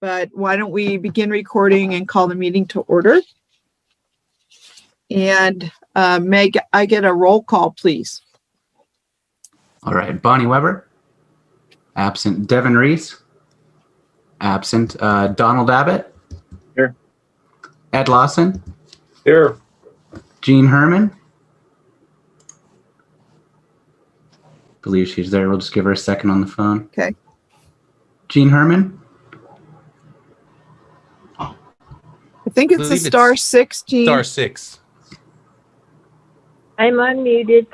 but why don't we begin recording and call the meeting to order? And Meg, I get a roll call, please. All right, Bonnie Weber, absent. Devin Reese, absent. Donald Abbott. Here. Ed Lawson. Here. Jean Herman. Believe she's there. We'll just give her a second on the phone. Okay. Jean Herman. I think it's a star 16. Star 6. I'm unmuted.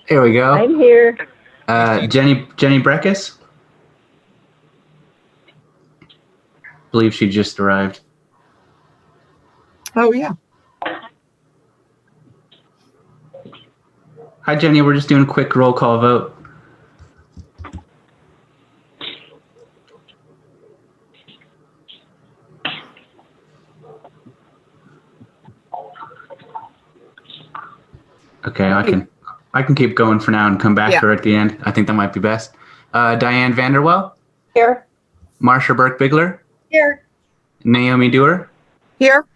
Here we go. I'm here. Jenny Breckus. Believe she just arrived. Oh, yeah. Hi, Jenny. We're just doing a quick roll call vote. Okay, I can keep going for now and come back to her at the end. I think that might be best. Diane Vanderwell. Here. Marsha Burke-Bigler. Here. Naomi Dewar. Here.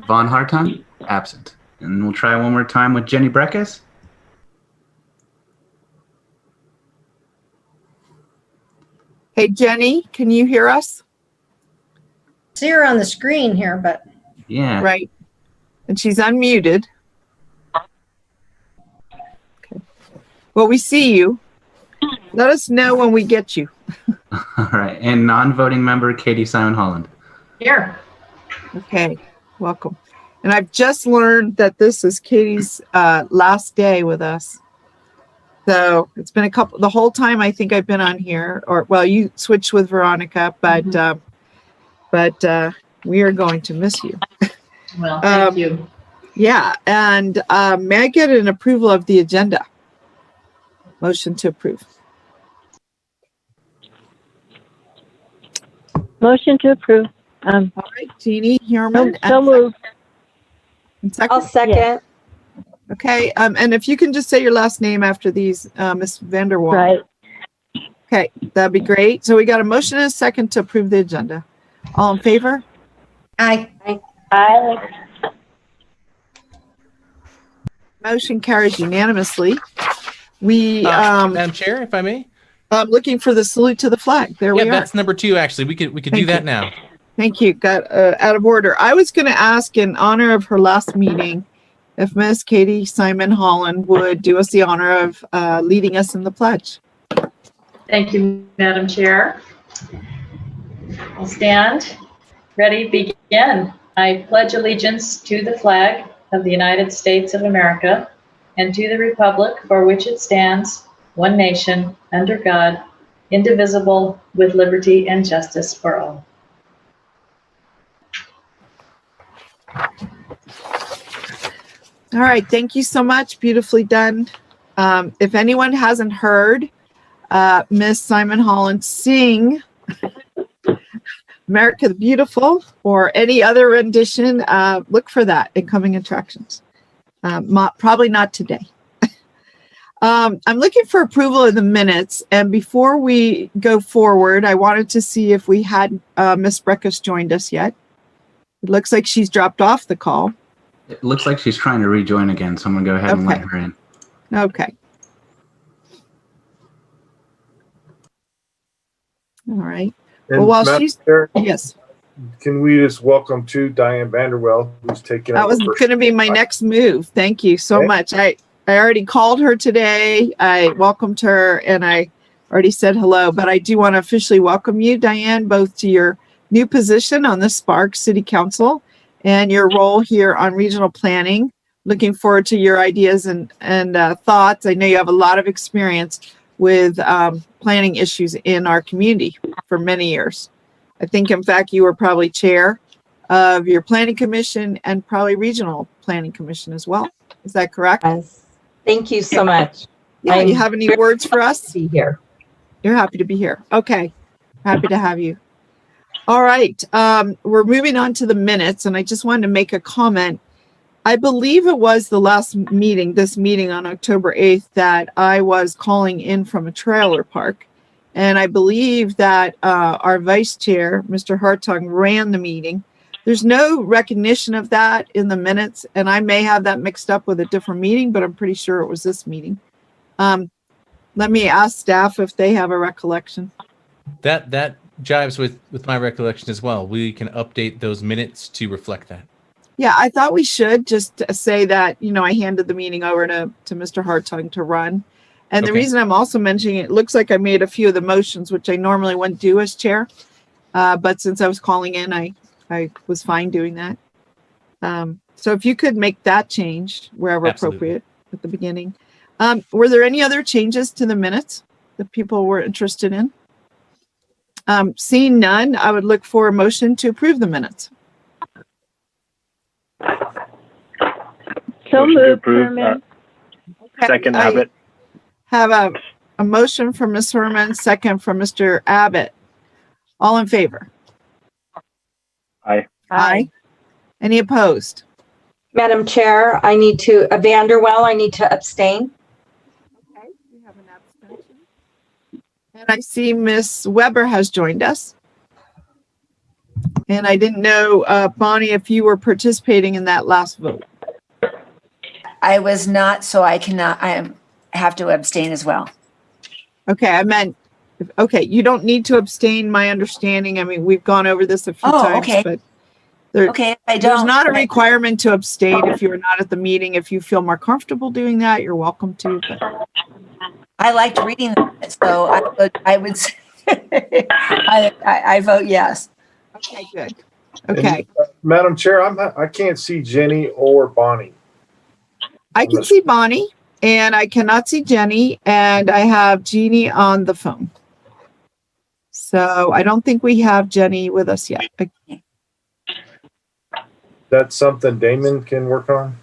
Vaughn Hartung. Absent. And we'll try one more time with Jenny Breckus. Hey, Jenny, can you hear us? See her on the screen here, but. Yeah. Right. And she's unmuted. Okay. Well, we see you. Let us know when we get you. All right. And non-voting member Katie Simon Holland. Here. Okay. Welcome. And I've just learned that this is Katie's last day with us. So it's been the whole time I think I've been on here, or well, you switched with Veronica, but we are going to miss you. Well, thank you. Yeah. And may I get an approval of the agenda? Motion to approve. Motion to approve. All right, Jeannie Herman. So moved. I'll second. Yes. Okay, and if you can just say your last name after these, Ms. Vanderwall. Right. Okay, that'd be great. So we got a motion and a second to approve the agenda. All in favor? Aye. Aye. Motion carries unanimously. We Madam Chair, if I may. I'm looking for the salute to the flag. There we are. Yeah, that's number 2. Actually, we could do that now. Thank you. Got out of order. I was going to ask, in honor of her last meeting, if Ms. Katie Simon Holland would do us the honor of leading us in the pledge. Thank you, Madam Chair. I'll stand. Ready, begin. I pledge allegiance to the flag of the United States of America and to the republic for which it stands, one nation, under God, indivisible, with liberty and justice for all. All right. Thank you so much. Beautifully done. If anyone hasn't heard Miss Simon Holland sing America the Beautiful or any other rendition, look for that in coming attractions. Probably not today. I'm looking for approval of the minutes. And before we go forward, I wanted to see if we had Miss Breckus joined us yet. It looks like she's dropped off the call. It looks like she's trying to rejoin again, so I'm going to go ahead and let her in. Okay. All right. And Well, while Madam she's Chair, yes, can we just welcome to Diane Vanderwell, who's taking that over was first. going to be my next move. Thank you so Okay. much. I already called her today. I welcomed her and I already said hello, but I do want to officially welcome you, Diane, both to your new position on the Sparks City Council and your role here on regional planning. Looking forward to your ideas and thoughts. I know you have a lot of experience with planning issues in our community for many years. I think, in fact, you were probably chair of your planning commission and probably regional planning commission as well. Is that correct? Yes. Thank you so much. Yeah, you have any words for us? Be here. You're happy to be here. Okay. Happy to have you. All right. We're moving on to the minutes, and I just wanted to make a comment. I believe it was the last meeting, this meeting on October 8th, that I was calling in from a trailer park. And I believe that our vice chair, Mr. Hartung, ran the meeting. There's no recognition of that in the minutes, and I may have that mixed up with a different meeting, but I'm pretty sure it was this meeting. Let me ask staff if they have a recollection. That jives with my recollection as well. We can update those minutes to reflect that. Yeah, I thought we should just say that, I handed the meeting over to Mr. Hartung to run. And the Okay. reason I'm also mentioning it looks like I made a few of the motions, which I normally wouldn't do as chair. But since I was calling in, I was fine doing that. So if you could make that change wherever Absolutely. appropriate at the beginning. Were there any other changes to the minutes that people were interested in? Seeing none, I would look for a motion to approve the minutes. So Motion to moved, approve. Herman. Second, I Abbott. have a motion from Ms. Herman, second from Mr. Abbott. All in favor? Aye. Any opposed? Madam Chair, Vanderwell, I need to abstain. Okay, we have an abstention. And I see Miss Weber has joined us. And I didn't know, Bonnie, if you were participating in that last vote. I was not, so I have to abstain as well. Okay, I meant, okay, you don't need to abstain, my understanding. I mean, we've gone over this a few Oh, times, okay. but Okay, I don't. there's not a but I- requirement to abstain if you're not at the meeting. If you feel more comfortable doing that, you're welcome to. But I liked reading them, so I would say I vote yes. okay, good. Okay, Madam Chair, I can't see Jenny or Bonnie. I can see Bonnie and I cannot see Jenny, and I have Jeannie on the phone. So I don't think we have Jenny with us yet. That's something Damon can work on.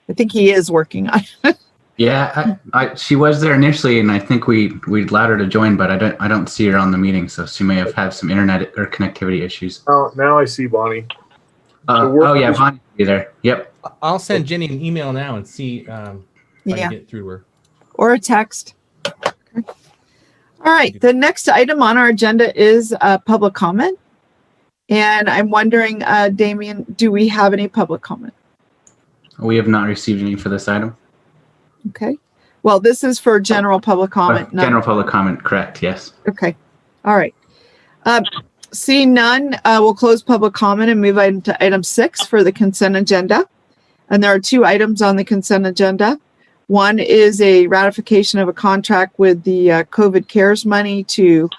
I think he is working on it. Yeah, she was there initially, and I think we allowed her to join, but I don't see her on the meeting, so she may have had some internet or connectivity issues. Oh, now I see Bonnie. Oh yeah, Bonnie will be there. Yep. I'll send Jenny an email now and see if I Yeah. can get through to her. Or a text. Okay. All right, the next item on our agenda is public comment. And I'm wondering, Damien, do we have any public comment? We have not received any for this item. Okay. Well, this is for general public comment. not- General public comment, correct? Yes. Okay. All right. Seeing none, we'll close public comment and move on to item 6 for the consent agenda. And there are 2 items on the consent agenda. One is a ratification of a contract with the COVID CARES money to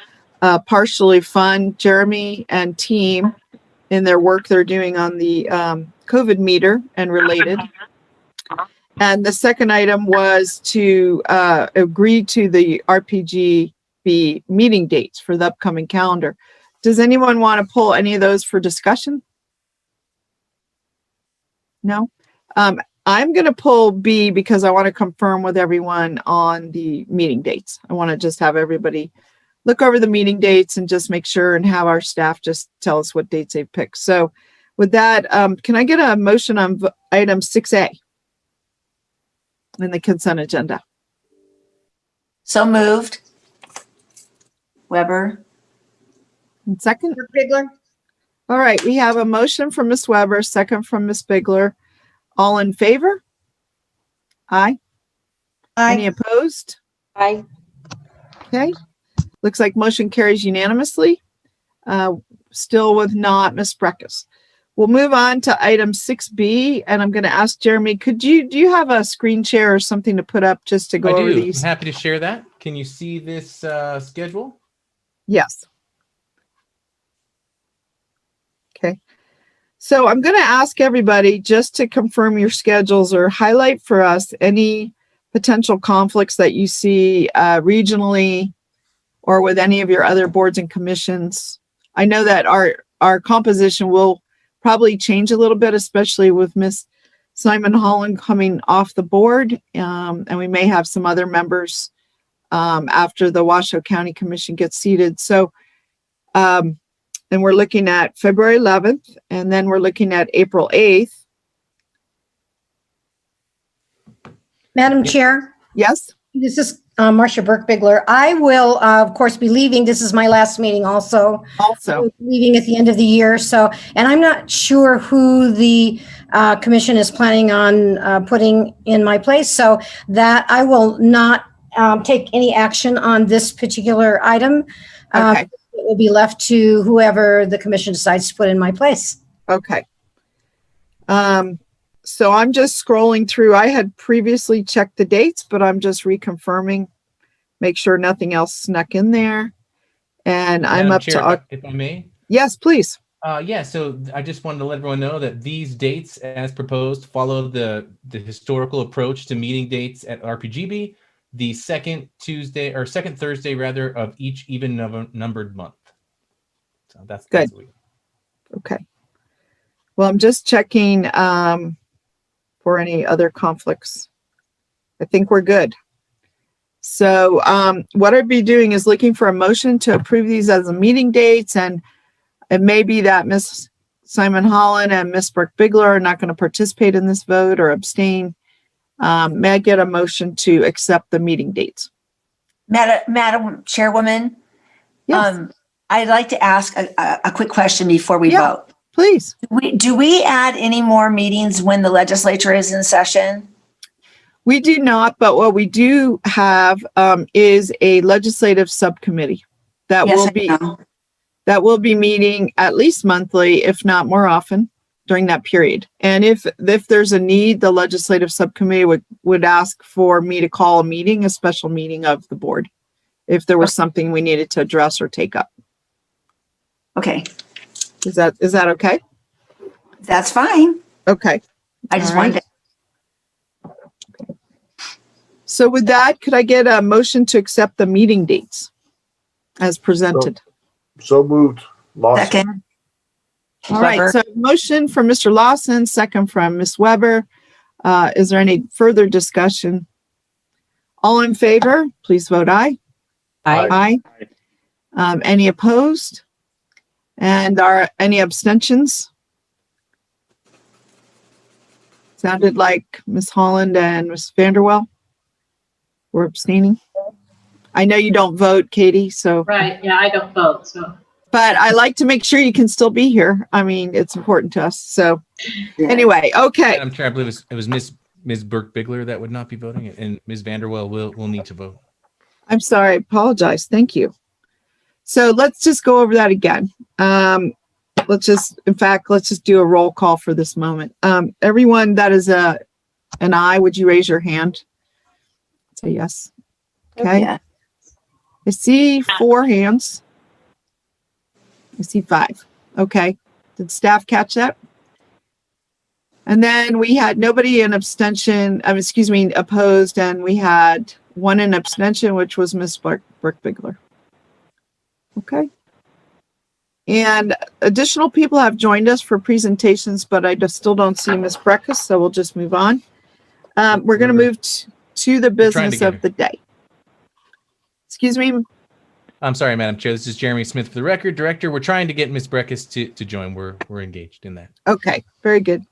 partially fund Jeremy and team in their work they're doing on the COVID meter and related. And the second item was to agree to the RPGB meeting dates for the upcoming calendar. Does anyone want to pull any of those for discussion? No? I'm going to pull B because I want to confirm with everyone on the meeting dates. I want to just have everybody look over the meeting dates and just make sure and have our staff just tell us what dates they've picked. So with that, can I get a motion on item 6A in the consent agenda? So moved. Weber. And second? Bigler? All right, we have a motion from Ms. Weber, second from Ms. Bigler. All in favor? Aye. Any opposed? Aye. Okay. Looks like motion carries unanimously. Still with not Ms. Breckus. We'll move on to item 6B, and I'm going to ask Jeremy, do you have a screen share or something to put up just to go I over do. these? I'm happy to share that. Can you see this schedule? Yes. Okay. So I'm going to ask everybody just to confirm your schedules or highlight for us any potential conflicts that you see regionally or with any of your other boards and commissions. I know that our composition will probably change a little bit, especially with Miss Simon Holland coming off the board. And we may have some other members after the Washoe County Commission gets seated. So, and we're looking at February 11th, and then we're looking at April 8th. Madam Chair, Yes? This is Marcia Burke-Bigler. I will, of course, be leaving. This is my last meeting also. Also, Leaving at the end of the year. So, and I'm not sure who the commission is planning on putting in my place. So that I will not take any action on this particular item. okay, It will be left to whoever the commission decides to put in my place. okay. So I'm just scrolling through. I had previously checked the dates, but I'm just reconfirming, make sure nothing else snuck in there. And I'm Madam up Chair, to, if I may. yes, please. Yeah, so I just wanted to let everyone know that these dates, as proposed, follow the historical approach to meeting dates at RPGB, the second Thursday rather of each even numbered month. So that's Good. what we. Okay. Well, I'm just checking for any other conflicts. I think we're good. So what I'd be doing is looking for a motion to approve these as the meeting dates, and it may be that Ms. Simon Holland and Ms. Burke-Bigler are not going to participate in this vote or abstain. May I get a motion to accept the meeting dates? Madam Chairwoman, Yes, I'd like to ask a quick question before we Yeah. vote. please. Do we add any more meetings when the legislature is in session? We do not, but what we do have is a legislative subcommittee that Yes, will I be know. that will be meeting at least monthly, if not more often, during that period. And if there's a need, the legislative subcommittee would ask for me to call a meeting, a special meeting of the board, if there was something we needed to address or take up. Okay, Is that okay? that's fine. Okay. I just All wanted right. to. So with that, could I get a motion to accept the meeting dates as presented? So moved. Lawson. Second. All right, Weber. so motion from Mr. Lawson, second from Ms. Weber. Is there any further discussion? All in favor, please vote aye. Aye. Aye. Any opposed? And are any abstentions? Sounded like Ms. Holland and Ms. Vanderwell were abstaining. I know you don't vote, Katie, so. Right, yeah, I don't vote, so. But I like to make sure you can still be here. I mean, it's important to us. So anyway, okay. Madam Chair, I believe it was Ms. Burke-Bigler that would not be voting, and Ms. Vanderwell will need to vote. I'm sorry. I apologize. Thank you. So let's just go over that again. Let's just do a roll call for this moment. Everyone that is an aye, would you raise your hand? Say yes. Okay. Yeah. I see 4 hands. I see 5. Okay. Did staff catch that? And then we had nobody in abstention, opposed, and we had 1 in abstention, which was Ms. Burke-Bigler. Okay. And additional people have joined us for presentations, but I still don't see Ms. Breckus, so we'll just move on. We're going to move to the business of the day. Excuse me. I'm sorry, Madam Chair. This is Jeremy Smith for the record. Director, we're trying to get Ms. Breckus to join. We're engaged in that. Okay, very good.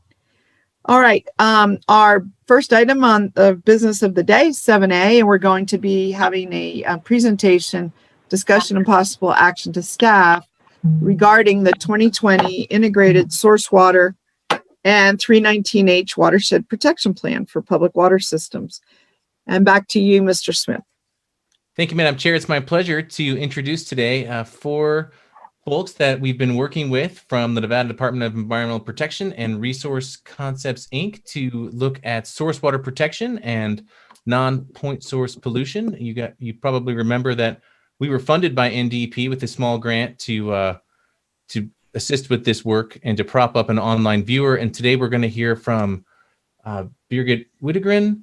All right. Our first item on the business of the day, 7A, and we're going to be having a presentation, discussion, and possible action to staff regarding the 2020 Integrated Source Water and 319H Watershed Protection Plan for Public Water Systems. And back to you, Mr. Smith. Thank you, Madam Chair. It's my pleasure to introduce today 4 folks that we've been working with from the Nevada Department of Environmental Protection and Resource Concepts, Inc. to look at source water protection and non-point source pollution. You probably remember that we were funded by NDEP with a small grant to assist with this work and to prop up an online viewer. And today we're going to hear from Birgit Widegren,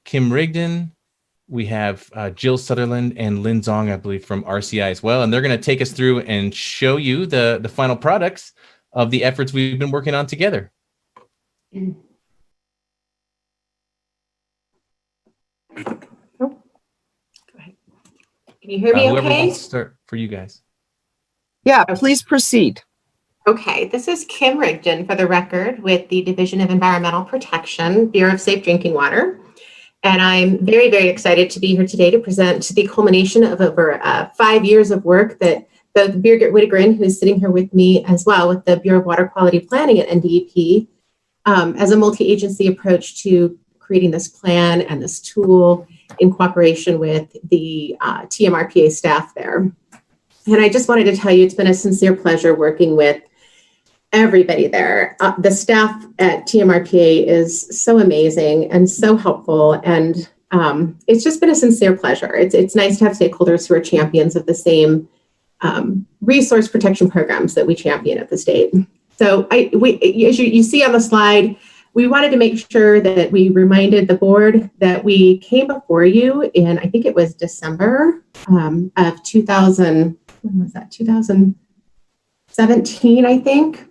Kim Rigdon. We have Jill Sutherland and Lynn Zong, I believe, from RCI as well. And they're going to take us through and show you the final products of the efforts we've been working on together. Can you hear me Whoever okay? wants to start for you guys. Yeah, please proceed. Okay, this is Kim Rigdon for the record with the Division of Environmental Protection, Bureau of Safe Drinking Water. And I'm very, very excited to be here today to present the culmination of over 5 years of work that both Birgit Whittegren, who is sitting here with me as well with the Bureau of Water Quality Planning at NDEP, as a multi-agency approach to creating this plan and this tool in cooperation with the TMRPA staff there. And I just wanted to tell you, it's been a sincere pleasure working with everybody there. The staff at TMRPA is so amazing and so helpful. And it's just been a sincere pleasure. It's nice to have stakeholders who are champions of the same resource protection programs that we champion at the state. So as you see on the slide, we wanted to make sure that we reminded the board that we came before you in, I think it was December of 2017, I think,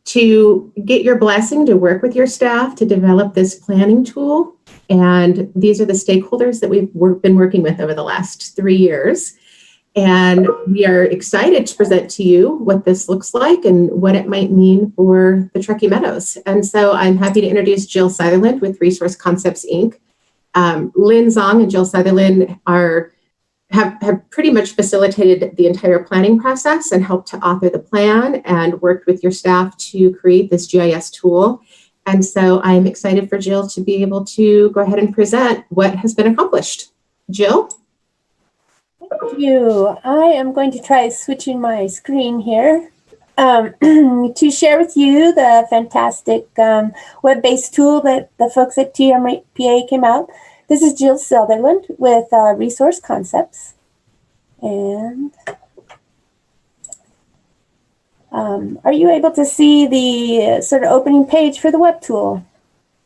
to get your blessing to work with your staff to develop this planning tool. And these are the stakeholders that we've been working with over the last 3 years. And we are excited to present to you what this looks like and what it might mean for the Truckee Meadows. And so I'm happy to introduce Jill Sutherland with Resource Concepts, Inc. Lynn Zong and Jill Sutherland have pretty much facilitated the entire planning process and helped to author the plan and worked with your staff to create this GIS tool. And so I'm excited for Jill to be able to go ahead and present what has been accomplished. Jill? Thank you. I am going to try switching my screen here to share with you the fantastic web-based tool that the folks at TMRPA came out. This is Jill Sutherland with Resource Concepts. And are you able to see the sort of opening page for the web tool?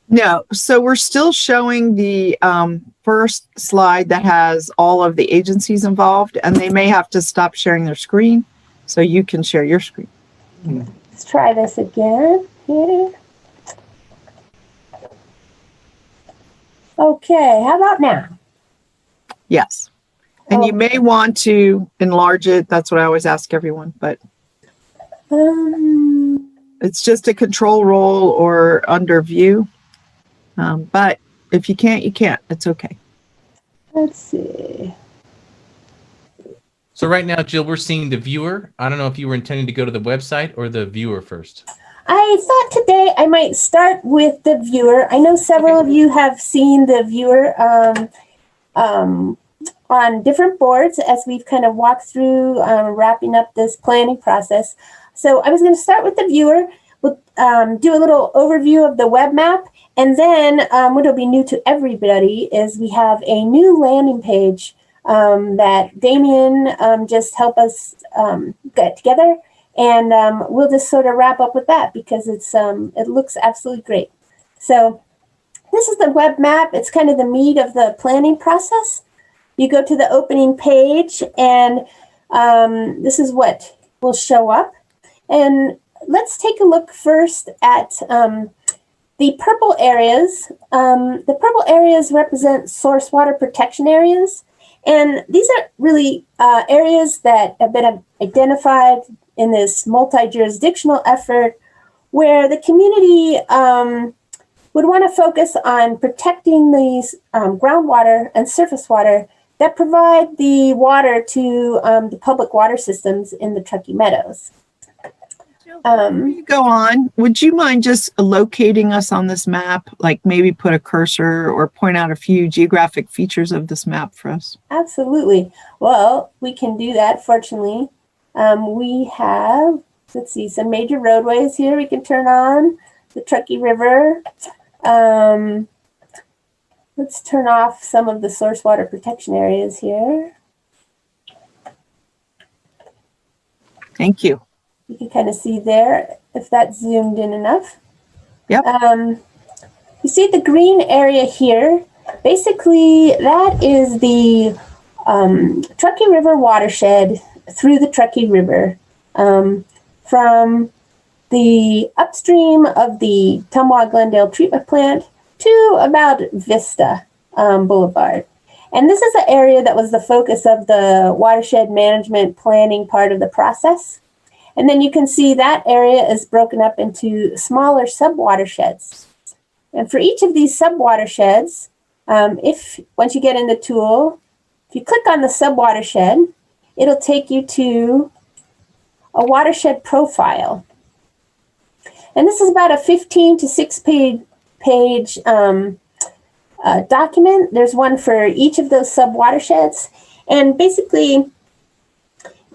No, so we're still showing the first slide that has all of the agencies involved, and they may have to stop sharing their screen so you can share your screen. Let's try this again here. Okay, how about now? Yes. And you may want to enlarge it. That's what I always ask everyone, but it's just a control roll or under view. But if you can't, you can't. It's okay. Let's see. So right now, Jill, we're seeing the viewer. I don't know if you were intending to go to the website or the viewer first. I thought today I might start with the viewer. I know several of you have seen the viewer on different boards as we've kind of walked through wrapping up this planning process. So I was going to start with the viewer. We'll do a little overview of the web map. And then what will be new to everybody is we have a new landing page that Damien just helped us get together. And we'll just sort of wrap up with that because it looks absolutely great. So this is the web map. It's kind of the meat of the planning process. You go to the opening page and this is what will show up. And let's take a look first at the purple areas. The purple areas represent source water protection areas. And these are really areas that have been identified in this multi-jurisdictional effort where the community would want to focus on protecting these groundwater and surface water that provide the water to the public water systems in the Truckee Meadows. Before you go on, would you mind just locating us on this map, like maybe put a cursor or point out a few geographic features of this map for us? Absolutely. Well, we can do that, fortunately. We have, let's see, some major roadways here we can turn on. The Truckee River. Let's turn off some of the source water protection areas here. Thank you. You can kind of see there if that's zoomed in enough. Yep. You see the green area here. Basically, that is the Truckee River watershed through the Truckee River from the upstream of the Tumwa Glendale treatment plant to about Vista Boulevard. And this is an area that was the focus of the watershed management planning part of the process. And then you can see that area is broken up into smaller sub-watersheds. And for each of these sub-watersheds, Once you get in the tool, if you click on the subwatershed, it'll take you to a watershed profile. And this is about a 15 to 6 page document. There's one for each of those sub-watersheds. And basically,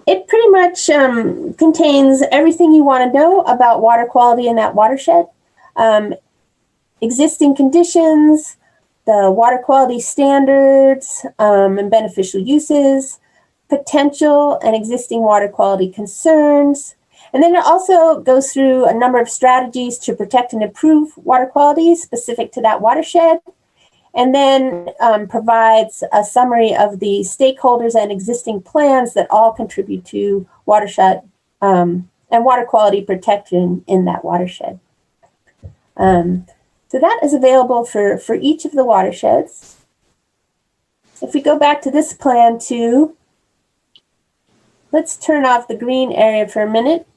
it pretty much contains everything you want to know about water quality in that watershed. Existing conditions, the water quality standards and beneficial uses, potential and existing water quality concerns. And then it also goes through a number of strategies to protect and improve water quality specific to that watershed. And then provides a summary of the stakeholders and existing plans that all contribute to watershed and water quality protection in that watershed. So that is available for each of the watersheds. If we go back to this plan too, let's turn off the green area for a minute.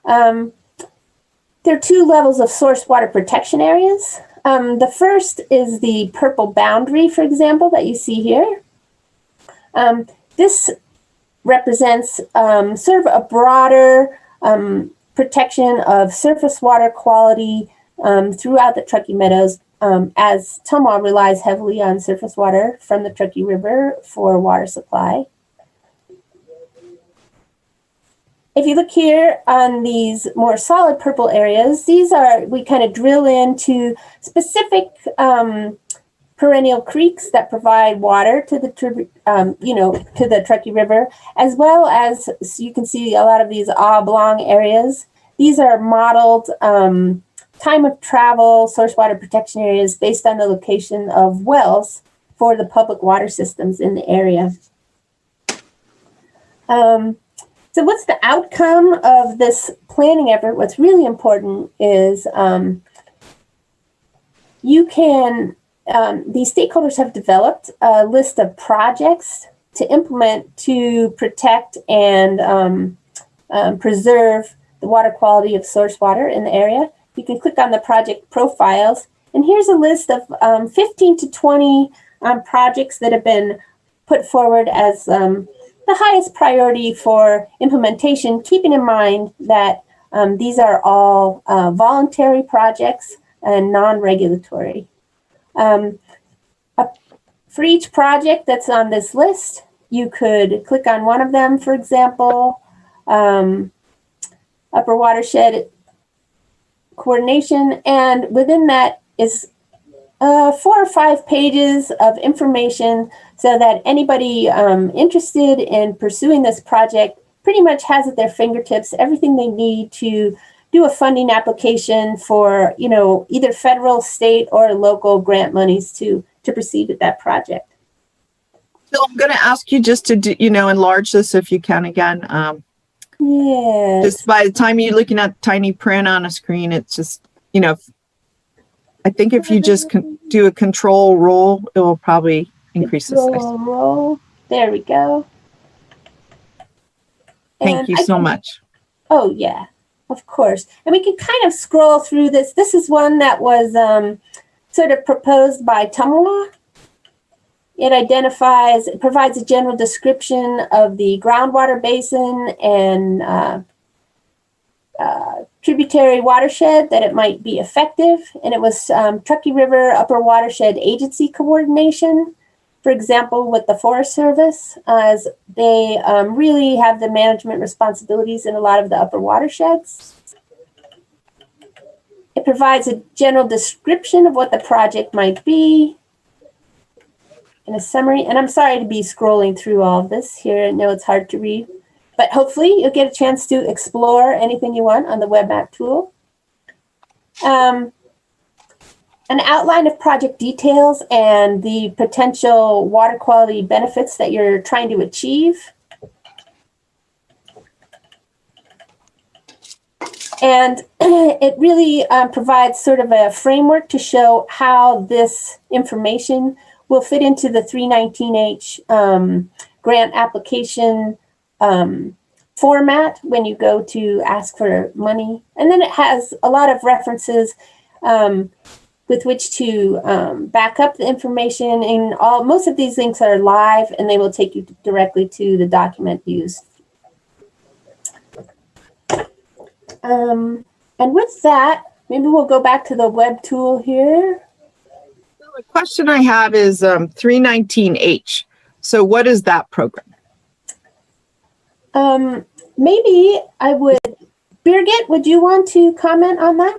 There are 2 levels of source water protection areas. The first is the purple boundary, for example, that you see here. This represents sort of a broader protection of surface water quality throughout the Truckee Meadows, as Tumwa relies heavily on surface water from the Truckee River for water supply. If you look here on these more solid purple areas, we kind of drill into specific perennial creeks that provide water to the to the Truckee River, as well as, so you can see a lot of these oblong areas. These are modeled time of travel source water protection areas based on the location of wells for the public water systems in the area. So what's the outcome of this planning effort? What's really important is these stakeholders have developed a list of projects to implement to protect and preserve the water quality of source water in the area. You can click on the project profiles, and here's a list of 15 to 20 projects that have been put forward as the highest priority for implementation, keeping in mind that these are all voluntary projects and non-regulatory. For each project that's on this list, you could click on one of them, for example, upper watershed coordination, and within that is 4 or 5 pages of information so that anybody interested in pursuing this project pretty much has at their fingertips everything they need to do a funding application for, either federal, state, or local grant monies to proceed with that project. So I'm going to ask you just to do, enlarge this if you can again. Yes. Just by the time you're looking at tiny print on a screen, it's just, I think if you just do a control roll, it will probably increase the size. Roll. There we go. Thank you so much. Oh, yeah, of course. And we can kind of scroll through this. This is one that was sort of proposed by Tumwa. It provides a general description of the groundwater basin and tributary watershed that it might be effective. And it was Truckee River Upper Watershed Agency coordination, for example, with the Forest Service, as they really have the management responsibilities in a lot of the upper watersheds. It provides a general description of what the project might be and a summary. And I'm sorry to be scrolling through all of this here. I know it's hard to read, but hopefully you'll get a chance to explore anything you want on the web map tool. An outline of project details and the potential water quality benefits that you're trying to achieve. And it really provides sort of a framework to show how this information will fit into the 319H grant application format when you go to ask for money. And then it has a lot of references with which to back up the information. And most of these links are live, and they will take you directly to the document used. And with that, maybe we'll go back to the web tool here. The question I have is 319H. So what is that program? Maybe I would, Birgit, would you want to comment on that?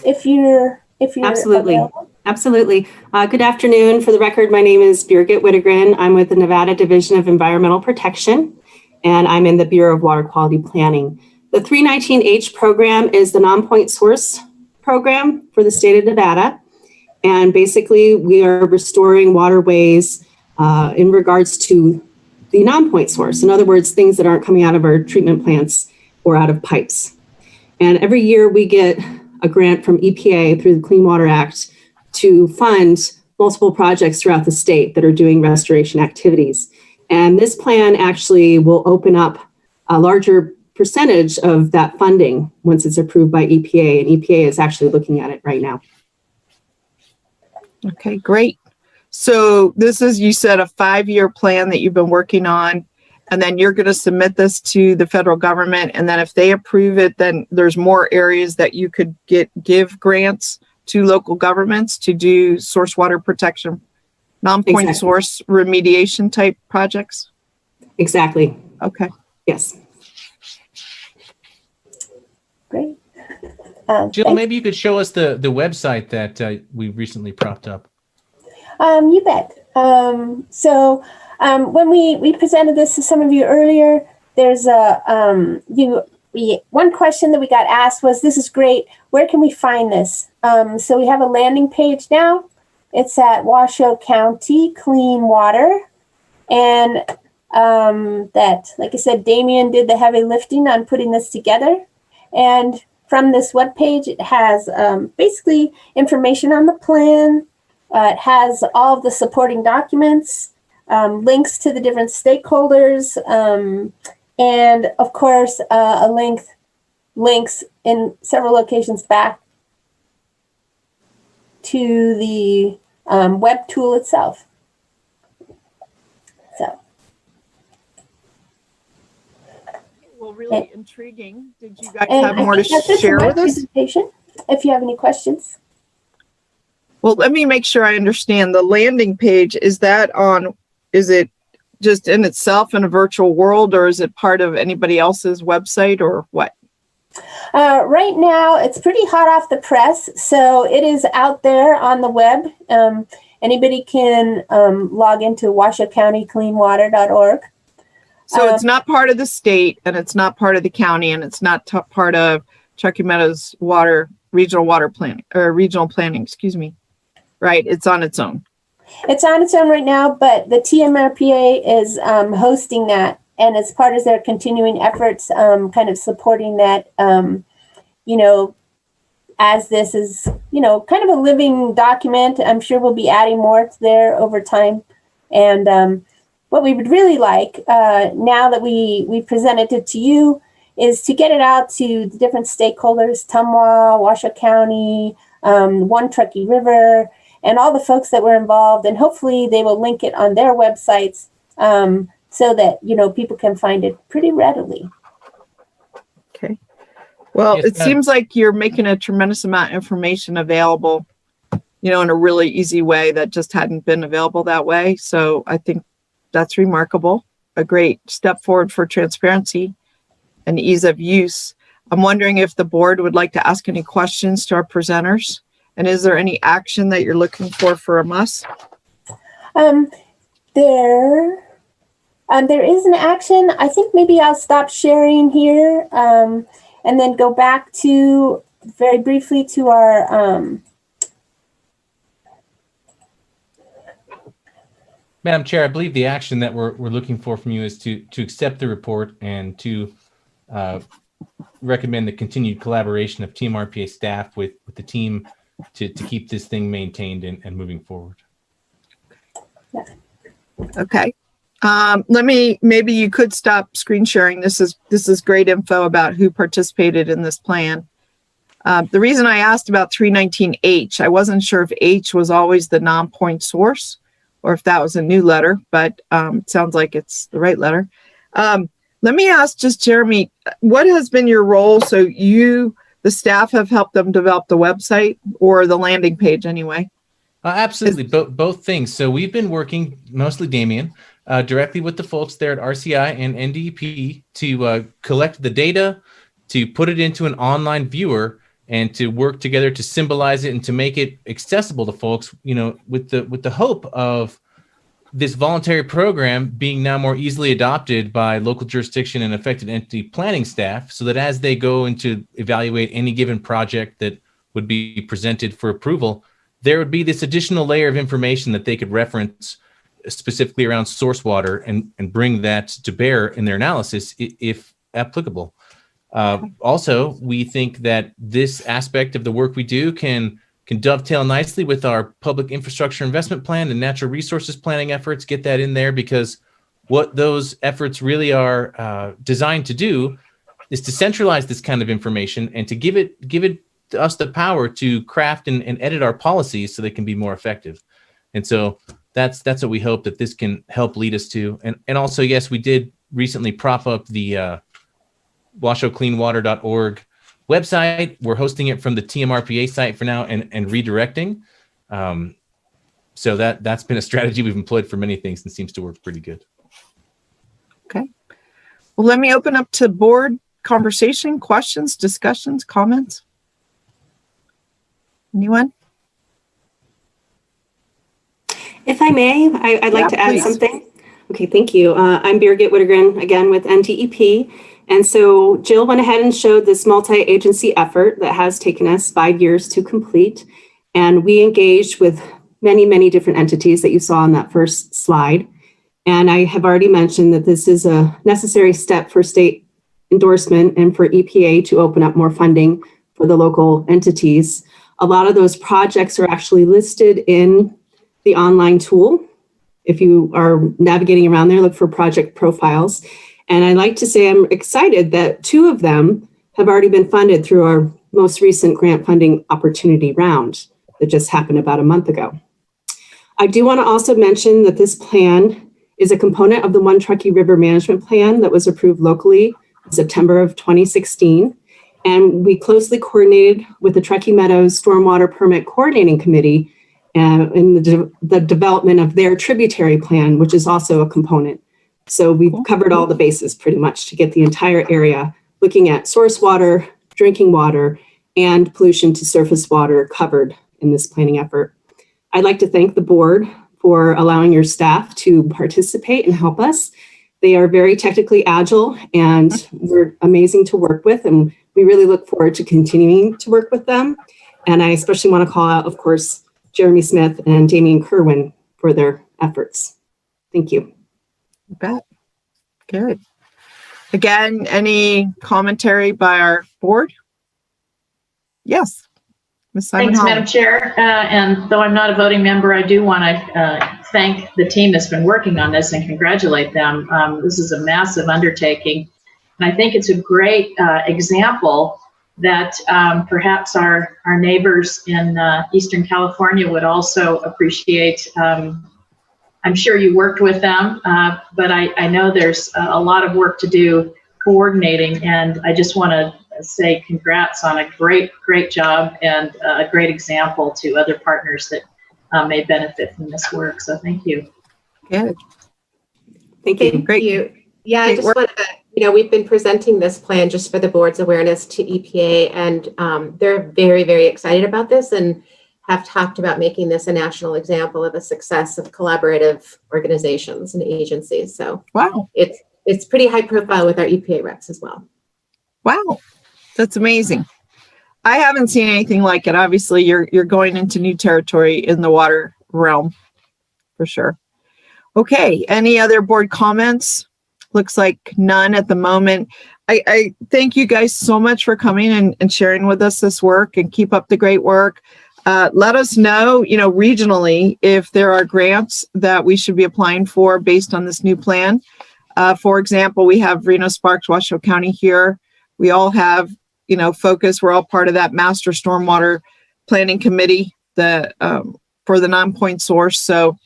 If you're Absolutely. available? Absolutely. Good afternoon. For the record, my name is Birgit Whittegren. I'm with the Nevada Division of Environmental Protection, and I'm in the Bureau of Water Quality Planning. The 319H program is the non-point source program for the state of Nevada. And basically, we are restoring waterways in regards to the non-point source. In other words, things that aren't coming out of our treatment plants or out of pipes. And every year we get a grant from EPA through the Clean Water Act to fund multiple projects throughout the state that are doing restoration activities. And this plan actually will open up a larger percentage of that funding once it's approved by EPA, and EPA is actually looking at it right now. Okay, great. So this is, you said, a 5-year plan that you've been working on, and then you're going to submit this to the federal government. And then if they approve it, then there's more areas that you could give grants to local governments to do source water protection, non-point Exactly. source remediation type projects. Exactly. Okay. Yes. Great. Jill, maybe you could show us the website that we recently propped up. You bet. When we presented this to some of you earlier, there's one question that we got asked was, "This is great. Where can we find this?" So we have a landing page now. It's at Washoe County Clean Water, and that, like I said, Damien did the heavy lifting on putting this together. And from this webpage, it has basically information on the plan. It has all of the supporting documents, links to the different stakeholders, and of course, links in several locations back to the web tool itself. So. Well, really intriguing. Did you guys have I more to think that's it for share my with us? presentation. If you have any questions. Well, let me make sure I understand. The landing page, is it just in itself in a virtual world, or is it part of anybody else's website, or what? Right now, it's pretty hot off the press, so it is out there on the web. Anybody can log into WashoueCountyCleanWater.org. So it's not part of the state, and it's not part of the county, and it's not part of Chucky Meadows regional planning, excuse me. Right, it's on its own. It's on its own right now, but the TMRPA is hosting that, and as part of their continuing efforts, kind of supporting that, as this is, kind of a living document. I'm sure we'll be adding more there over time. And what we would really like, now that we presented it to you, is to get it out to the different stakeholders, Tumwa, Washoe County, One Truckee River, and all the folks that were involved. And hopefully they will link it on their websites so that, people can find it pretty readily. Okay. Well, Yes, it ma'am. seems like you're making a tremendous amount of information available, in a really easy way that just hadn't been available that way. So I think that's remarkable. A great step forward for transparency and ease of use. I'm wondering if the board would like to ask any questions to our presenters. And is there any action that you're looking for from us? There is an action. I think maybe I'll stop sharing here and then go back to very briefly to our Madam Chair, I believe the action that we're looking for from you is to accept the report and to recommend the continued collaboration of TMRPA staff with the team to keep this thing maintained and moving forward. Okay. Maybe you could stop screen sharing. This is great info about who participated in this plan. The reason I asked about 319H, I wasn't sure if H was always the non-point source or if that was a new letter, but it sounds like it's the right letter. Let me ask just Jeremy, what has been your role? So you, the staff, have helped them develop the website or the landing page anyway? Absolutely, both things. So we've been working, mostly Damien, directly with the folks there at RCI and NDEP to collect the data, to put it into an online viewer, and to work together to symbolize it and to make it accessible to folks, you know, with the hope of this voluntary program being now more easily adopted by local jurisdiction and affected entity planning staff, so that as they go into evaluate any given project that would be presented for approval, there would be this additional layer of information that they could reference specifically around source water and bring that to bear in their analysis if applicable. Also, we think that this aspect of the work we do can dovetail nicely with our public infrastructure investment plan and natural resources planning efforts, get that in there, because what those efforts really are designed to do is to centralize this kind of information and to give us the power to craft and edit our policies so they can be more effective. And so that's what we hope that this can help lead us to. And also, yes, we did recently prop up the washocleanwater.org website. We're hosting it from the TMRPA site for now and redirecting. So that's been a strategy we've employed for many things and seems to work pretty good. Okay. Well, let me open up to board conversation, questions, discussions, comments. Anyone? If I may, I'd like to add please. something. Okay, thank you. I'm Birgit Whittegren, again with NDEP. And so Jill went ahead and showed this multi-agency effort that has taken us 5 years to complete. And we engaged with many, many different entities that you saw on that first slide. And I have already mentioned that this is a necessary step for state endorsement and for EPA to open up more funding for the local entities. A lot of those projects are actually listed in the online tool. If you are navigating around there, look for project profiles. And I'd like to say I'm excited that 2 of them have already been funded through our most recent grant funding opportunity round that just happened about a month ago. I do want to also mention that this plan is a component of the One Truckee River Management Plan that was approved locally in September of 2016. And we closely coordinated with the Truckee Meadows Stormwater Permit Coordinating Committee in the development of their tributary plan, which is also a component. So we've covered all the bases pretty much to get the entire area looking at source water, drinking water, and pollution to surface water covered in this planning effort. I'd like to thank the board for allowing your staff to participate and help us. They are very technically agile and we're amazing to work with, and we really look forward to continuing to work with them. And I especially want to call out, of course, Jeremy Smith and Damien Kerwin for their efforts. Thank you. You bet. Good. Again, any commentary by our board? Yes. Ms. Simon Thanks, Holland. Madam Chair. And though I'm not a voting member, I do want to thank the team that's been working on this and congratulate them. This is a massive undertaking. And I think it's a great example that perhaps our neighbors in Eastern California would also appreciate. I'm sure you worked with them, but I know there's a lot of work to do coordinating, and I just want to say congrats on a great job and a great example to other partners that may benefit from this work. So thank you. Good. Thank you. Great. Yeah, I just wanted to, we've been presenting this plan just for the board's awareness to EPA, and they're very, very excited about this and have talked about making this a national example of a success of collaborative organizations and agencies. So wow, it's pretty high profile with our EPA reps as well. Wow, that's amazing. I haven't seen anything like it. Obviously, you're going into new territory in the water realm for sure. Okay, any other board comments? Looks like none at the moment. I thank you guys so much for coming and sharing with us this work, and keep up the great work. Let us know, regionally, if there are grants that we should be applying for based on this new plan. For example, we have Reno Sparks, Washoe County here. We all have, focus. We're all part of that master stormwater planning committee for the non-point source. So,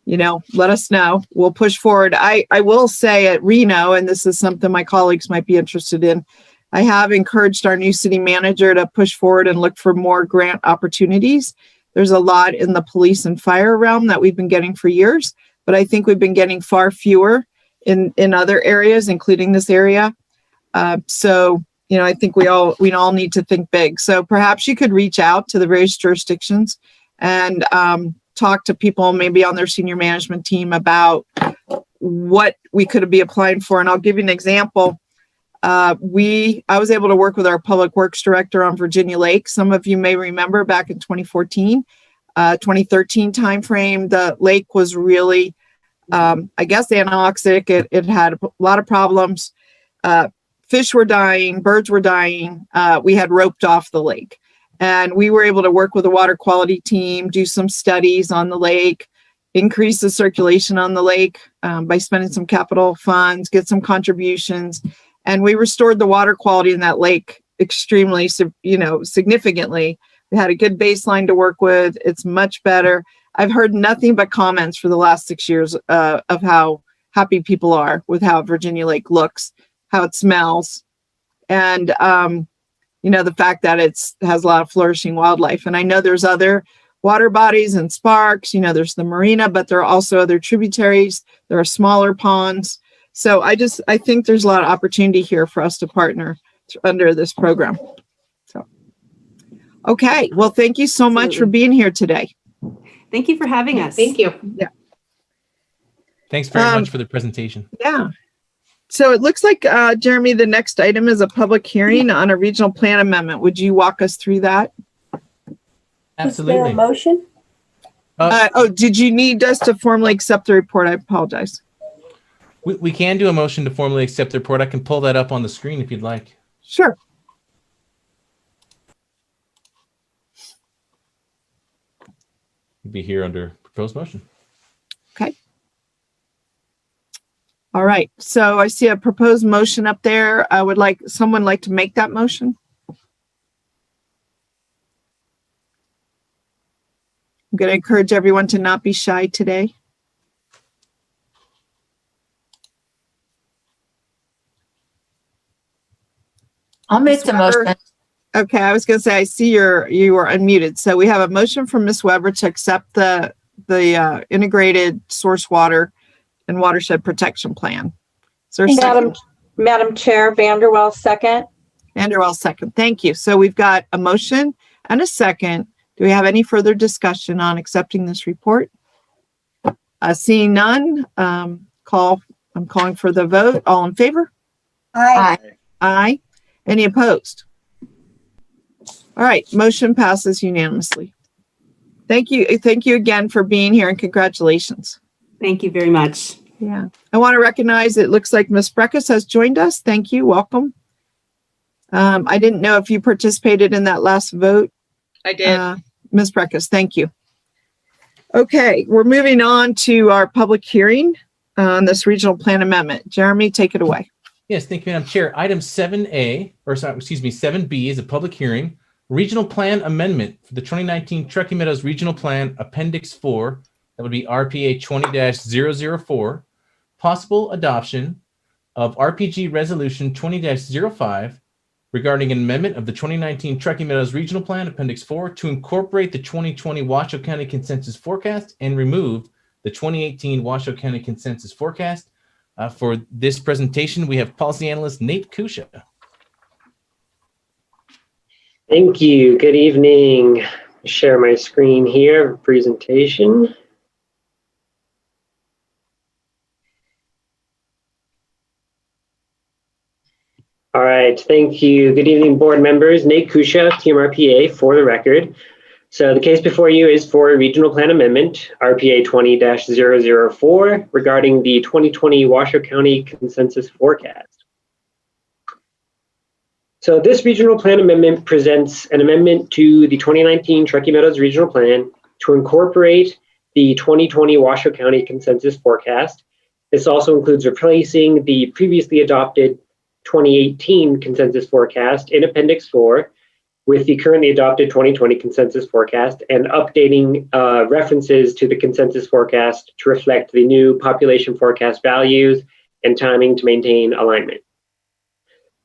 let us know. We'll push forward. I will say at Reno, and this is something my colleagues might be interested in, I have encouraged our new city manager to push forward and look for more grant opportunities. There's a lot in the police and fire realm that we've been getting for years, but I think we've been getting far fewer in other areas, including this area. So, I think we all need to think big. So perhaps you could reach out to the various jurisdictions and talk to people maybe on their senior management team about what we could be applying for. And I'll give you an example. I was able to work with our public works director on Virginia Lake. Some of you may remember back in 2013 timeframe, the lake was really, anoxic. It had a lot of problems. Fish were dying, birds were dying. We had roped off the lake, and we were able to work with the water quality team, do some studies on the lake, increase the circulation on the lake by spending some capital funds, get some contributions. And we restored the water quality in that lake extremely, significantly. We had a good baseline to work with. It's much better. I've heard nothing but comments for the last 6 years of how happy people are with how Virginia Lake looks, how it smells, and, the fact that it has a lot of flourishing wildlife. And I know there's other water bodies and sparks, there's the marina, but there are also other tributaries. There are smaller ponds. So I think there's a lot of opportunity here for us to partner under this program. So, okay. Well, thank you so much for being here today. Thank you for having us. Thank you. Yeah. Thanks very much for the presentation. Yeah. So it looks like, Jeremy, the next item is a public hearing on a regional plan amendment. Would you walk us through that? Absolutely. Is there a motion? Did you need us to formally accept the report? I apologize. We can do a motion to formally accept the report. I can pull that up on the screen if you'd like. Sure. It'd be here under proposed motion. Okay. All right. So I see a proposed motion up there. I would like someone like to make that motion. I'm going to encourage everyone to not be shy today. I'll make the motion. Okay, I was going to say, I see you are unmuted. So we have a motion from Ms. Weber to accept the integrated source water and watershed protection plan. Is there a second? Madam Chair, Vanderwell, second. Vanderwell, second. Thank you. So we've got a motion and a second. Do we have any further discussion on accepting this report? Seeing none, I'm calling for the vote. All in favor? Aye. Aye. Any opposed? All right, motion passes unanimously. Thank you. Thank you again for being here, and congratulations. Thank you very much. Yeah. I want to recognize, it looks like Ms. Breckus has joined us. Thank you. Welcome. I didn't know if you participated in that last vote. I did. Ms. Breckus, thank you. Okay, we're moving on to our public hearing on this regional plan amendment. Jeremy, take it away. Yes, thank you, Madam Chair. Item 7B is a public hearing. Regional Plan Amendment for the 2019 Truckee Meadows Regional Plan Appendix 4, that would be RPA 20-004, possible adoption of RPG Resolution 20-05 regarding an amendment of the 2019 Truckee Meadows Regional Plan Appendix 4 to incorporate the 2020 Washoe County Consensus Forecast and remove the 2018 Washoe County Consensus Forecast. For this presentation, we have policy analyst Nate Kusha. Thank you. Good evening. Share my screen here, presentation. All right, thank you. Good evening, board members. Nate Kusha, TMRPA, for the record. So the case before you is for a regional plan amendment, RPA 20-004, regarding the 2020 Washoe County Consensus Forecast. So this regional plan amendment presents an amendment to the 2019 Truckee Meadows Regional Plan to incorporate the 2020 Washoe County Consensus Forecast. This also includes replacing the previously adopted 2018 consensus forecast in Appendix 4 with the currently adopted 2020 consensus forecast and updating references to the consensus forecast to reflect the new population forecast values and timing to maintain alignment.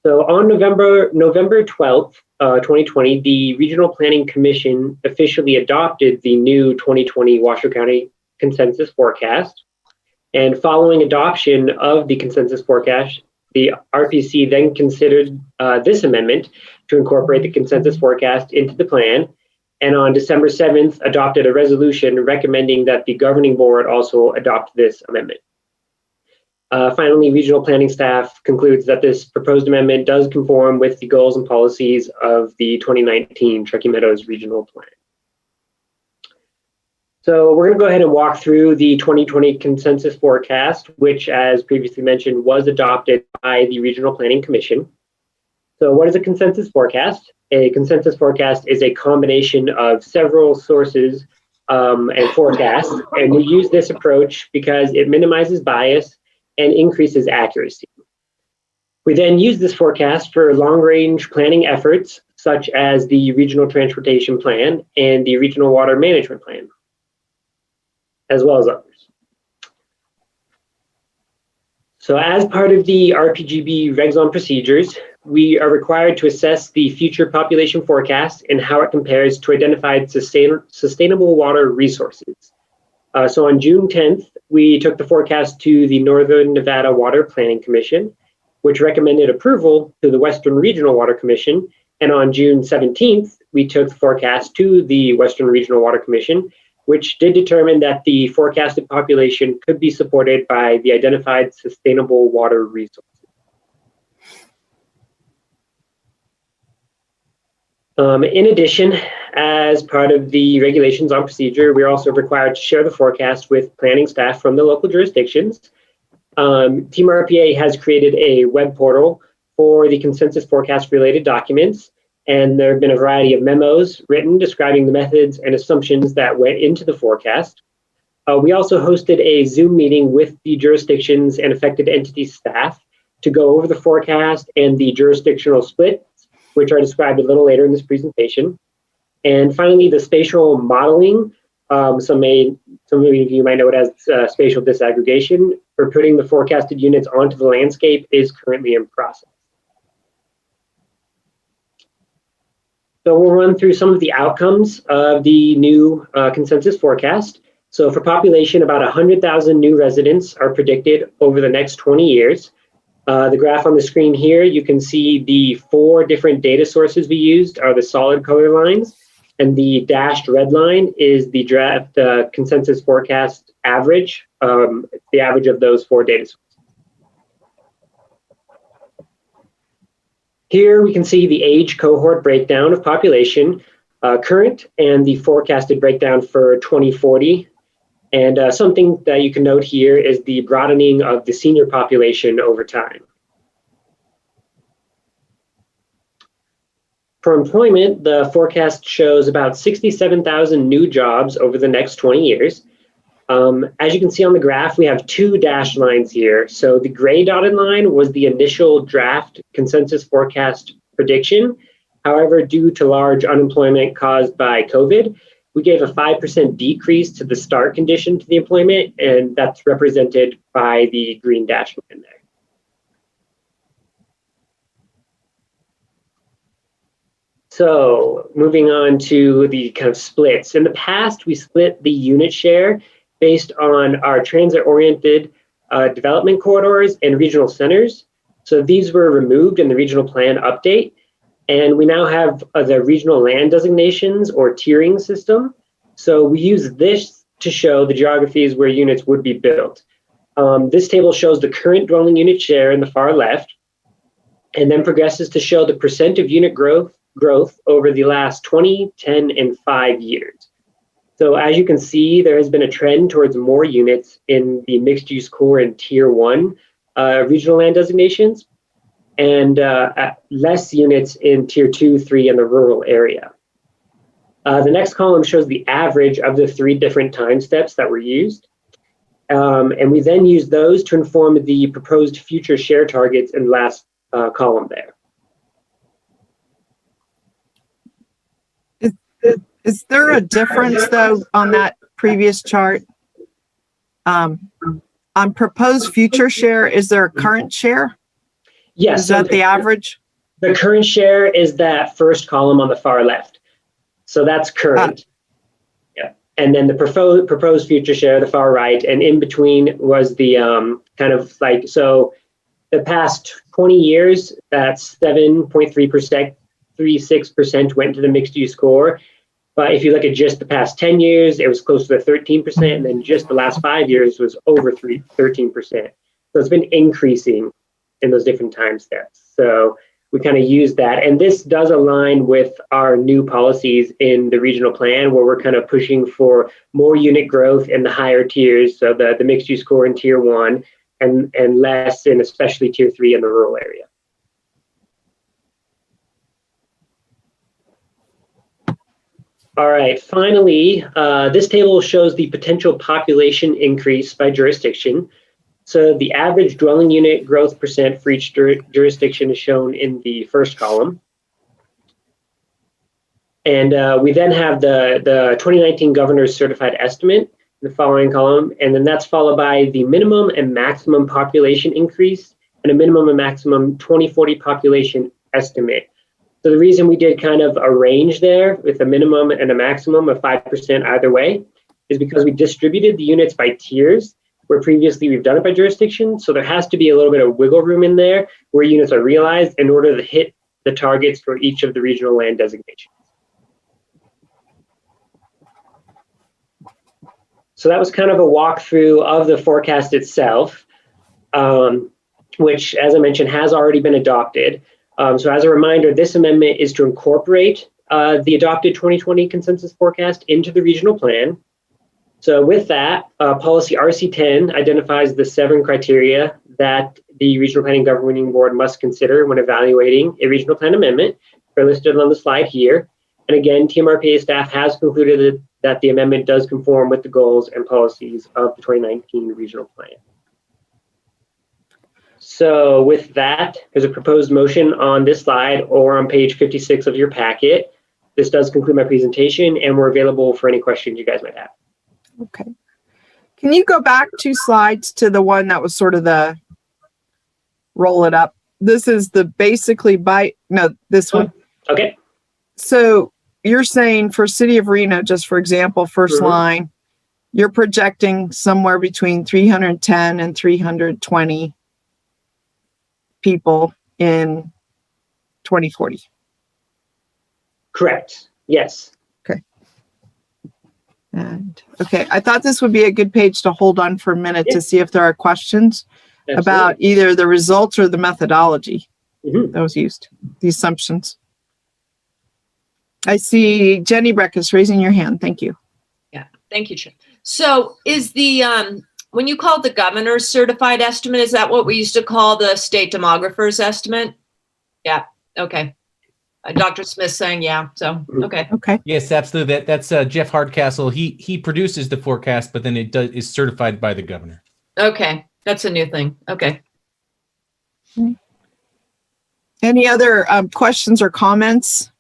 So on November 12th, 2020, the Regional Planning Commission officially adopted the new 2020 Washoe County consensus forecast. And following adoption of the consensus forecast, the RPC then considered this amendment to incorporate the consensus forecast into the plan. And on December 7th, adopted a resolution recommending that the governing board also adopt this amendment. Finally, regional planning staff concludes that this proposed amendment does conform with the goals and policies of the 2019 Truckee Meadows Regional Plan. So we're going to go ahead and walk through the 2020 consensus forecast, which, as previously mentioned, was adopted by the Regional Planning Commission. So what is a consensus forecast? A consensus forecast is a combination of several sources and forecasts, and we use this approach because it minimizes bias and increases accuracy. We then use this forecast for long-range planning efforts, such as the Regional Transportation Plan and the Regional Water Management Plan, as well as others. So as part of the RPGB regs on procedures, we are required to assess the future population forecast and how it compares to identified sustainable water resources. So on June 10th, we took the forecast to the Northern Nevada Water Planning Commission, which recommended approval to the Western Regional Water Commission. And on June 17th, we took the forecast to the Western Regional Water Commission, which did determine that the forecasted population could be supported by the identified sustainable water resources. In addition, as part of the regulations on procedure, we're also required to share the forecast with planning staff from the local jurisdictions. Team RPA has created a web portal for the consensus forecast related documents, and there have been a variety of memos written describing the methods and assumptions that went into the forecast. We also hosted a Zoom meeting with the jurisdictions and affected entity staff to go over the forecast and the jurisdictional splits, which are described a little later in this presentation. And finally, the spatial modeling, some of you might know it as spatial disaggregation, for putting the forecasted units onto the landscape is currently in process. So we'll run through some of the outcomes of the new consensus forecast. So for population, about 100,000 new residents are predicted over the next 20 years. The graph on the screen here, you can see the 4 different data sources we used are the solid color lines, and the dashed red line is the draft consensus forecast average, the average of those 4 data sources. Here we can see the age cohort breakdown of population, current and the forecasted breakdown for 2040. And something that you can note here is the broadening of the senior population over time. For employment, the forecast shows about 67,000 new jobs over the next 20 years. As you can see on the graph, we have 2 dashed lines here. So the gray dotted line was the initial draft consensus forecast prediction. However, due to large unemployment caused by COVID, we gave a 5% decrease to the start condition to the employment, and that's represented by the green dash line there. So moving on to the kind of splits. In the past, we split the unit share based on our transit-oriented development corridors and regional centers. So these were removed in the regional plan update. And we now have the regional land designations or tiering system. So we use this to show the geographies where units would be built. This table shows the current dwelling unit share in the far left, and then progresses to show the percent of unit growth over the last 20, 10, and 5 years. So as you can see, there has been a trend towards more units in the mixed use core and tier 1 regional land designations, and less units in tier 2, 3, and the rural area. The next column shows the average of the 3 different time steps that were used. And we then use those to inform the proposed future share targets in the last column there. Is there a difference though on that previous chart? On proposed future share, is there a current share? Yes. Is that the average? The current share is that first column on the far left. So that's current. Yeah. And then the proposed future share, the far right, and in between was the kind of like, so the past 20 years, that's 7.3%, 36% went to the mixed use core. But if you look at just the past 10 years, it was close to 13%, and then just the last 5 years was over 13%. So it's been increasing in those different time steps. So we kind of use that. And this does align with our new policies in the regional plan, where we're kind of pushing for more unit growth in the higher tiers, so the mixed use core in tier 1, and less in especially tier 3 in the rural area. All right, finally, this table shows the potential population increase by jurisdiction. So the average dwelling unit growth percent for each jurisdiction is shown in the first column. And we then have the 2019 governor's certified estimate in the following column, and then that's followed by the minimum and maximum population increase and a minimum and maximum 2040 population estimate. So the reason we did kind of a range there with a minimum and a maximum of 5% either way is because we distributed the units by tiers, where previously we've done it by jurisdiction. So there has to be a little bit of wiggle room in there where units are realized in order to hit the targets for each of the regional land designations. So that was kind of a walkthrough of the forecast itself, which, as I mentioned, has already been adopted. So as a reminder, this amendment is to incorporate the adopted 2020 consensus forecast into the regional plan. So with that, policy RC10 identifies the 7 criteria that the Regional Planning Governing Board must consider when evaluating a regional plan amendment. They're listed on the slide here. And again, TMRPA staff has concluded that the amendment does conform with the goals and policies of the 2019 regional plan. So with that, there's a proposed motion on this slide or on page 56 of your packet. This does conclude my presentation, and we're available for any questions you guys might have. Okay. Can you go back 2 slides to the one that was sort of the roll it up? This is the basically this one. Okay. So you're saying for City of Reno, just for example, first line, you're projecting somewhere between 310 and 320 people in 2040. Correct. Yes. Okay. And okay, I thought this would be a good page to hold on for a minute to see if there are questions about either the results or the methodology that was used, the assumptions. I see Jenny Breckus raising your hand. Thank you. Yeah, thank you, Chair. So is the, when you call the governor's certified estimate, is that what we used to call the state demographer's estimate? Yeah, okay. Dr. Smith saying yeah, so, okay. Okay. Yes, absolutely. That's Jeff Hardcastle. He produces the forecast, but then it is certified by the governor. Okay, that's a new thing. Okay. Any other questions or comments?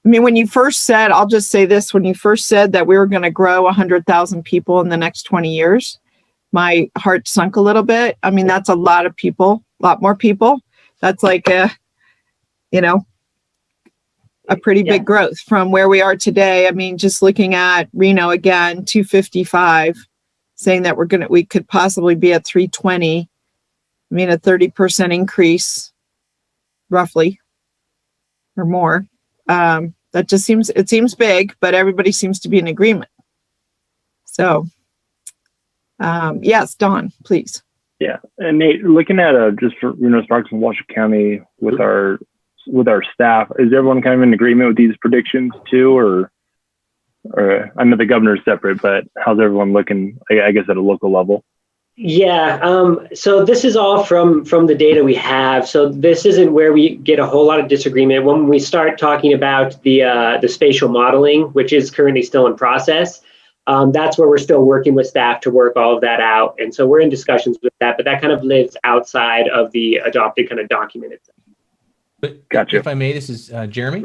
I mean, when you first said, I'll just say this, when you first said that we were going to grow 100,000 people in the next 20 years, my heart sunk a little bit. I mean, that's a lot of people, a lot more people. That's like a pretty big growth from where we are today. I mean, just looking at Reno again, 255, saying that we could possibly be at 320. I mean, a 30% increase, roughly, or more. That just seems big, but everybody seems to be in agreement. So, yes, Don, please. Yeah, and Nate, looking at just for Reno, Sparks, and Washoe County with our staff, is everyone kind of in agreement with these predictions too, or I know the governor's separate, but how's everyone looking? I guess at a local level. Yeah, so this is all from the data we have. So this isn't where we get a whole lot of disagreement. When we start talking about the spatial modeling, which is currently still in process, that's where we're still working with staff to work all of that out. And so we're in discussions with that, but that kind of lives outside of the adopted kind of document itself. But Gotcha. if I may, this is Jeremy.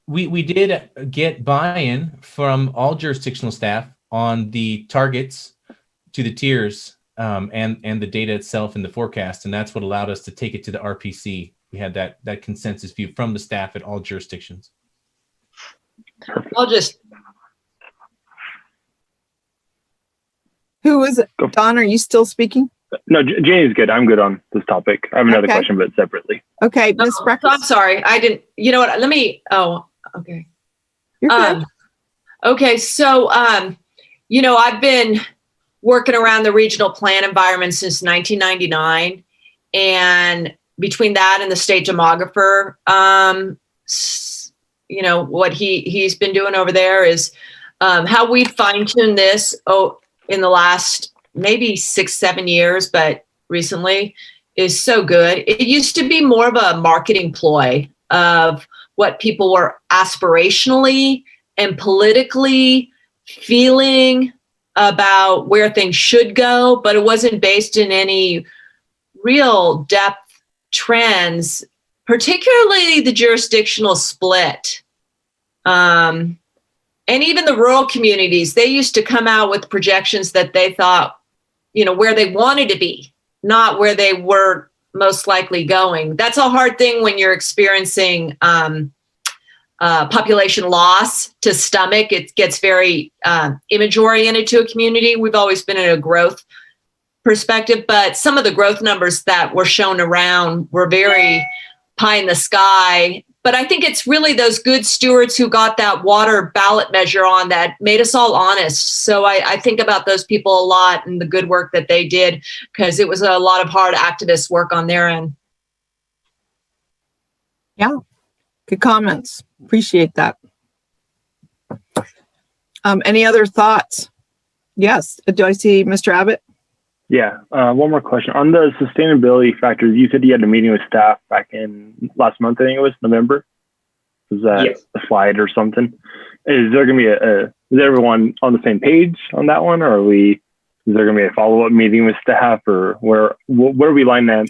We did get buy-in from all jurisdictional staff on the targets to the tiers and the data itself in the forecast, and that's what allowed us to take it to the RPC. We had that consensus view from the staff at all jurisdictions. I'll just Who is it? Don, are you still speaking? No, Jane's good. I'm good on this topic. I have another Okay. question, but separately. Okay, Ms. I'm Freckles. sorry. I didn't. You know what? Let me. Oh, okay. You're good. Okay. So, I've been working around the regional plan environment since 1999, and between that and the state demographer, what he's been doing over there is how we fine-tuned this in the last maybe 6-7 years, but recently is so good. It used to be more of a marketing ploy of what people were aspirationally and politically feeling about where things should go, but it wasn't based in any real depth trends, particularly the jurisdictional split. And even the rural communities, they used to come out with projections that they thought, where they wanted to be, not where they were most likely going. That's a hard thing when you're experiencing population loss to stomach. It gets very image oriented to a community. We've always been in a growth perspective, but some of the growth numbers that were shown around were very pie in the sky. But I think it's really those good stewards who got that water ballot measure on that made us all honest. So I think about those people a lot and the good work that they did, because it was a lot of hard activist work on their end. Yeah, good comments. Appreciate that. Any other thoughts? Yes. Do I see Mr. Abbott? Yeah. One more question on the sustainability factors. You said you had a meeting with staff back in last month. I think it was November. Was that a slide or something? Is there going to be is everyone on the same page on that one, or is there going to be a follow-up meeting with staff, or where are we lining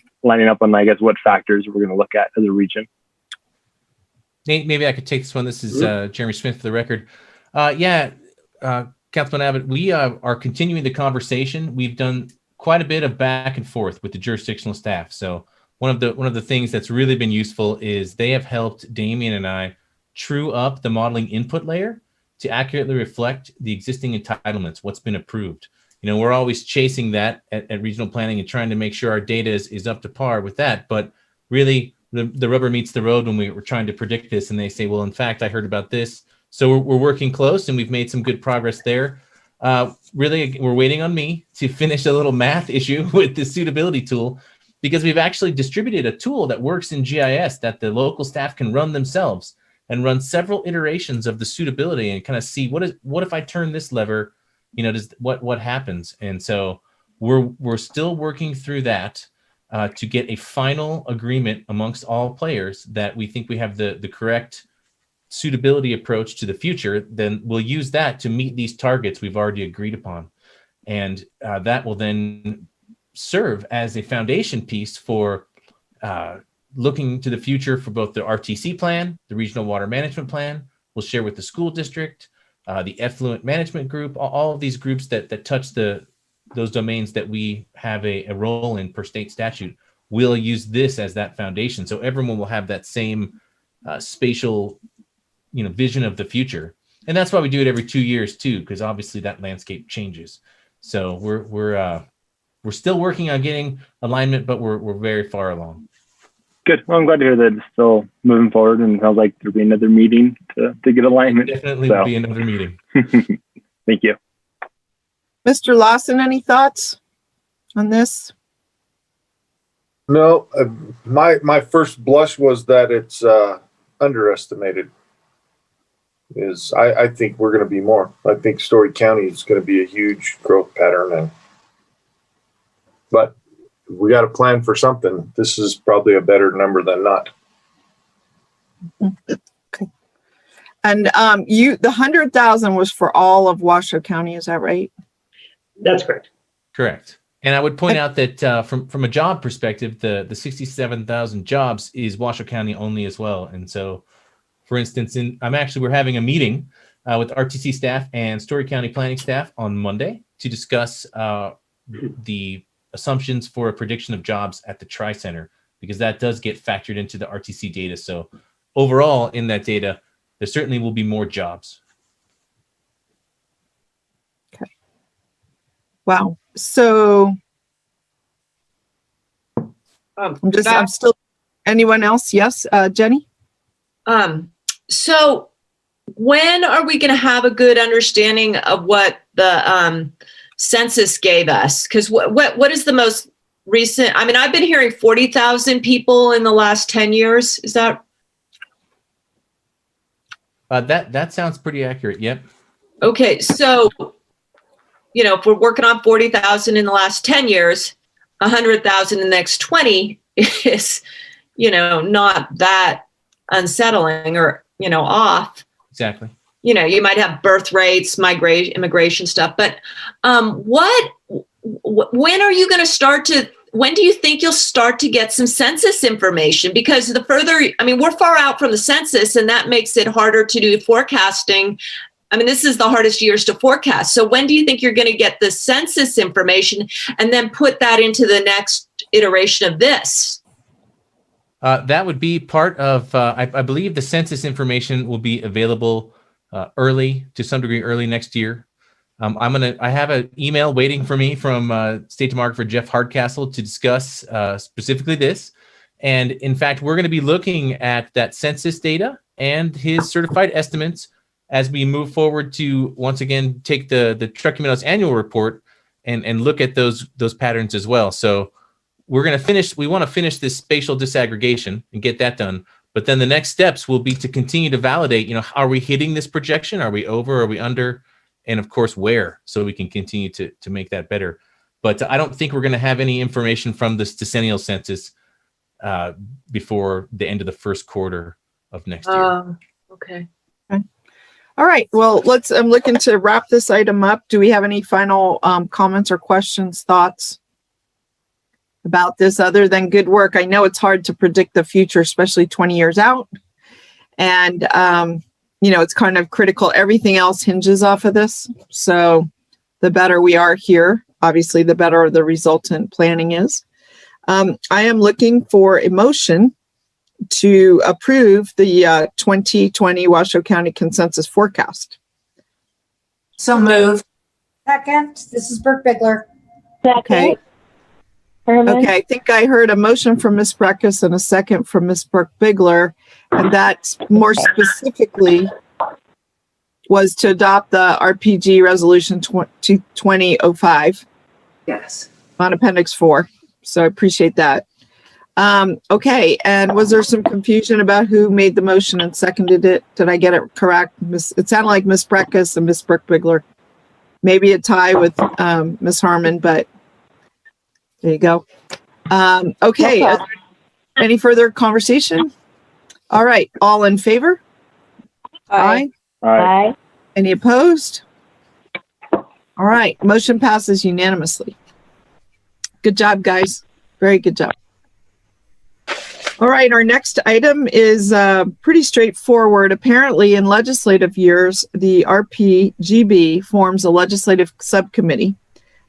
up on, I guess, what factors we're going to look at as a region? Nate, maybe I could take this one. This is Jeremy Smith for the record. Councilman Abbott, we are continuing the conversation. We've done quite a bit of back and forth with the jurisdictional staff. So one of the things that's really been useful is they have helped Damien and I true up the modeling input layer to accurately reflect the existing entitlements, what's been approved. We're always chasing that at regional planning and trying to make sure our data is up to par with that. But really, the rubber meets the road when we're trying to predict this, and they say, well, in fact, I heard about this. So we're working close, and we've made some good progress there. Really, we're waiting on me to finish a little math issue with the suitability tool, because we've actually distributed a tool that works in GIS that the local staff can run themselves and run several iterations of the suitability and kind of see what if I turn this lever, what happens. And so we're still working through that to get a final agreement amongst all players that we think we have the correct suitability approach to the future. Then we'll use that to meet these targets we've already agreed upon. And that will then serve as a foundation piece for looking to the future for both the RTC plan, the regional water management plan. We'll share with the school district, the effluent management group, all of these groups that touch those domains that we have a role in per state statute. We'll use this as that foundation. So everyone will have that same spatial vision of the future. And that's why we do it every 2 years too, because obviously that landscape changes. So we're still working on getting alignment, but we're very far along. Good. Well, I'm glad to hear that it's still moving forward, and it sounds like there'll be another meeting to get alignment. Definitely will be another meeting. Thank you. Mr. Lawson, any thoughts on this? No, my first blush was that it's underestimated. I think we're going to be more. I think Story County is going to be a huge growth pattern, but we got to plan for something. This is probably a better number than not. Okay. And the 100,000 was for all of Washoe County, is that right? That's correct. Correct. And I would point out that from a job perspective, the 67,000 jobs is Washoe County only as well. And so, for instance, we're having a meeting with RTC staff and Story County planning staff on Monday to discuss the assumptions for a prediction of jobs at the Tri-Center, because that does get factored into the RTC data. So overall in that data, there certainly will be more jobs. Okay. Wow. So I'm still, anyone else? Yes, Jenny? So when are we going to have a good understanding of what the census gave us? Because what is the most recent? I mean, I've been hearing 40,000 people in the last 10 years. Is that? That sounds pretty accurate. Yep. Okay. So, if we're working on 40,000 in the last 10 years, 100,000 in the next 20 is, not that unsettling or, off. Exactly. You might have birth rates, immigration stuff, but when are you going to start when do you think you'll start to get some census information? Because we're far out from the census, and that makes it harder to do forecasting. I mean, this is the hardest years to forecast. So when do you think you're going to get the census information and then put that into the next iteration of this? That would be part of, I believe the census information will be available to some degree early next year. I have an email waiting for me from State Demographer Jeff Hardcastle to discuss specifically this. And in fact, we're going to be looking at that census data and his certified estimates as we move forward to once again take the Truckee Meadows annual report and look at those patterns as well. So we want to finish this spatial disaggregation and get that done. But then the next steps will be to continue to validate, are we hitting this projection? Are we over? Are we under? And of course, where? So we can continue to make that better. But I don't think we're going to have any information from this decennial census before the end of the first quarter of next year. Okay. All right. Well, I'm looking to wrap this item up. Do we have any final comments or questions, thoughts about this other than good work? I know it's hard to predict the future, especially 20 years out. And, it's kind of critical. Everything else hinges off of this. So the better we are here, obviously, the better the resultant planning is. I am looking for a motion to approve the 2020 Washoe County Consensus Forecast. So moved. Second, this is Burke Bigler. Okay. Okay, I think I heard a motion from Ms. Breckus and a second from Ms. Burke Bigler, and that more specifically was to adopt the RPG Resolution 2005. Yes. On Appendix 4. So I appreciate that. Okay, and was there some confusion about who made the motion and seconded it? Did I get it correct? It sounded like Ms. Breckus and Ms. Burke Bigler. Maybe a tie with Ms. Harmon, but there you go. Okay, any further conversation? All right, all in favor? Aye. Aye. Any opposed? All right, motion passes unanimously. Good job, guys. Very good job. All right, our next item is pretty straightforward. Apparently, in legislative years, the RPGB forms a legislative subcommittee.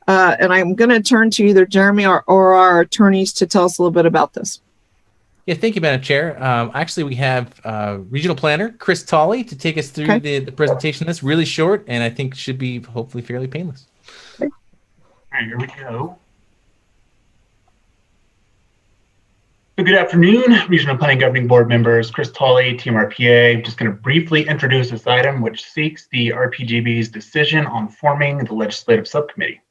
And I'm going to turn to either Jeremy or our attorneys to tell us a little bit about this. Yeah, thank you, Madam Chair. Actually, we have Regional Planner Chris Tolley to take us through the presentation. That's really short, and I think should be hopefully fairly painless. All right, here we go. So good afternoon, Regional Planning Governing Board members. Chris Tolley, TMRPA. I'm just going to briefly introduce this item, which seeks the RPGB's decision on forming the legislative subcommittee.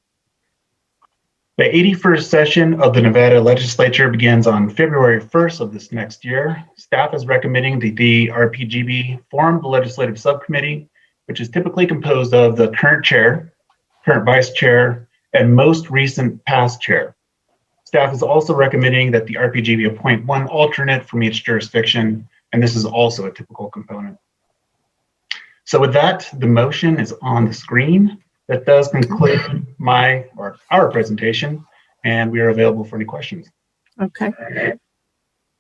The 81st session of the Nevada legislature begins on February 1st of this next year. Staff is recommending the RPGB form the legislative subcommittee, which is typically composed of the current chair, current vice chair, and most recent past chair. Staff is also recommending that the RPGB appoint one alternate from each jurisdiction, and this is also a typical component. So with that, the motion is on the screen. That does conclude our presentation. and we are available for any questions. Okay.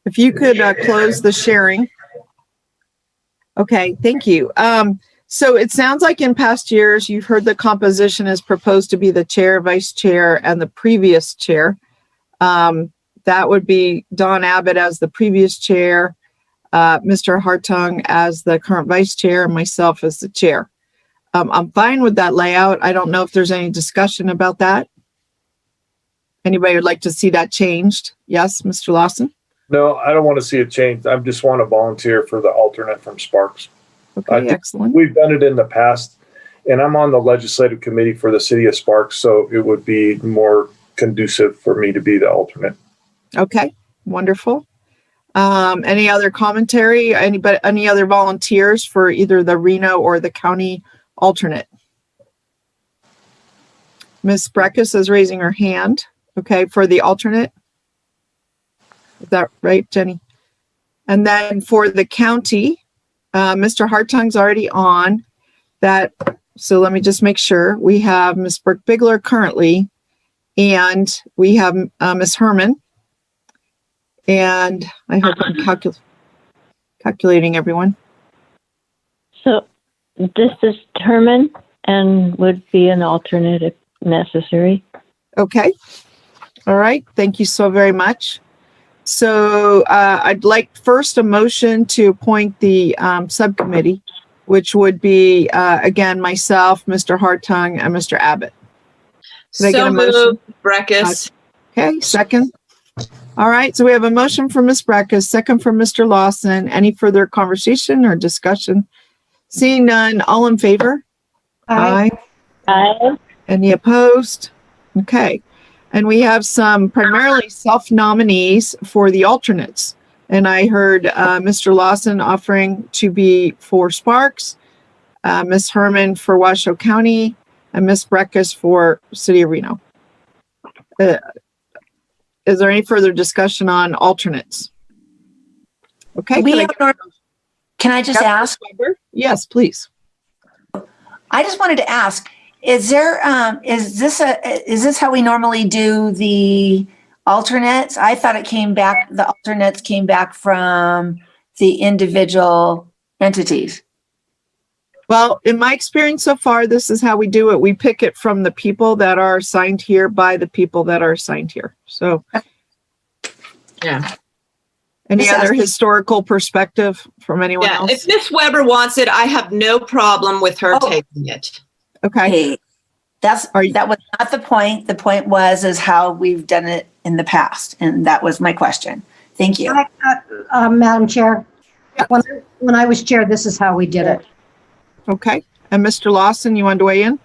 If you could close the sharing. Okay, thank you. So it sounds like in past years, you've heard the composition is proposed to be the chair, vice chair, and the previous chair. That would be Don Abbott as the previous chair, Mr. Hartung as the current vice chair, and myself as the chair. I'm fine with that layout. I don't know if there's any discussion about that. Anybody would like to see that changed? Yes, Mr. Lawson? No, I don't want to see it changed. I just want to volunteer for the alternate from Sparks. Okay, excellent. We've done it in the past, and I'm on the legislative committee for the city of Sparks, so it would be more conducive for me to be the alternate. Okay, wonderful. Any other commentary? Any other volunteers for either the Reno or the county alternate? Ms. Breckus is raising her hand. Okay, for the alternate. Is that right, Jenny? And then for the county, Mr. Hartung's already on that. So let me just make sure. We have Ms. Burke-Bigler currently, and we have Ms. Herman. And I hope I'm calculating everyone. So this is Herman and would be an alternate if necessary. Okay. All right. Thank you so very much. So I'd like first a motion to appoint the subcommittee, which would be, again, myself, Mr. Hartung, and Mr. Abbott. Can I get a motion? Moved, Breckus. Okay, second. All right, so we have a motion from Ms. Breckus, second from Mr. Lawson. Any further conversation or discussion? Seeing none, all in favor? Aye. Aye. Any opposed? Okay. And we have some primarily self-nominees for the alternates. And I heard Mr. Lawson offering to be for Sparks, Ms. Herman for Washoe County, and Ms. Breckus for City of Reno. Is there any further discussion on alternates? Okay. Can I just ask? Yes, please. I just wanted to ask, is this how we normally do the alternates? I thought the alternates came back from the individual entities. Well, in my experience so far, this is how we do it. We pick it from the people that are assigned here by the people that are assigned here. So, Yeah. Any other historical perspective from anyone Yeah, else? if Miss Weber wants it, I have no problem with her taking it. Okay. Hey, that was not the point. The point is how we've done it in the past. And that was my question. Thank you. Madam Chair, when I was chair, this is how we did it. Okay. And Mr. Lawson, you wanted to weigh in?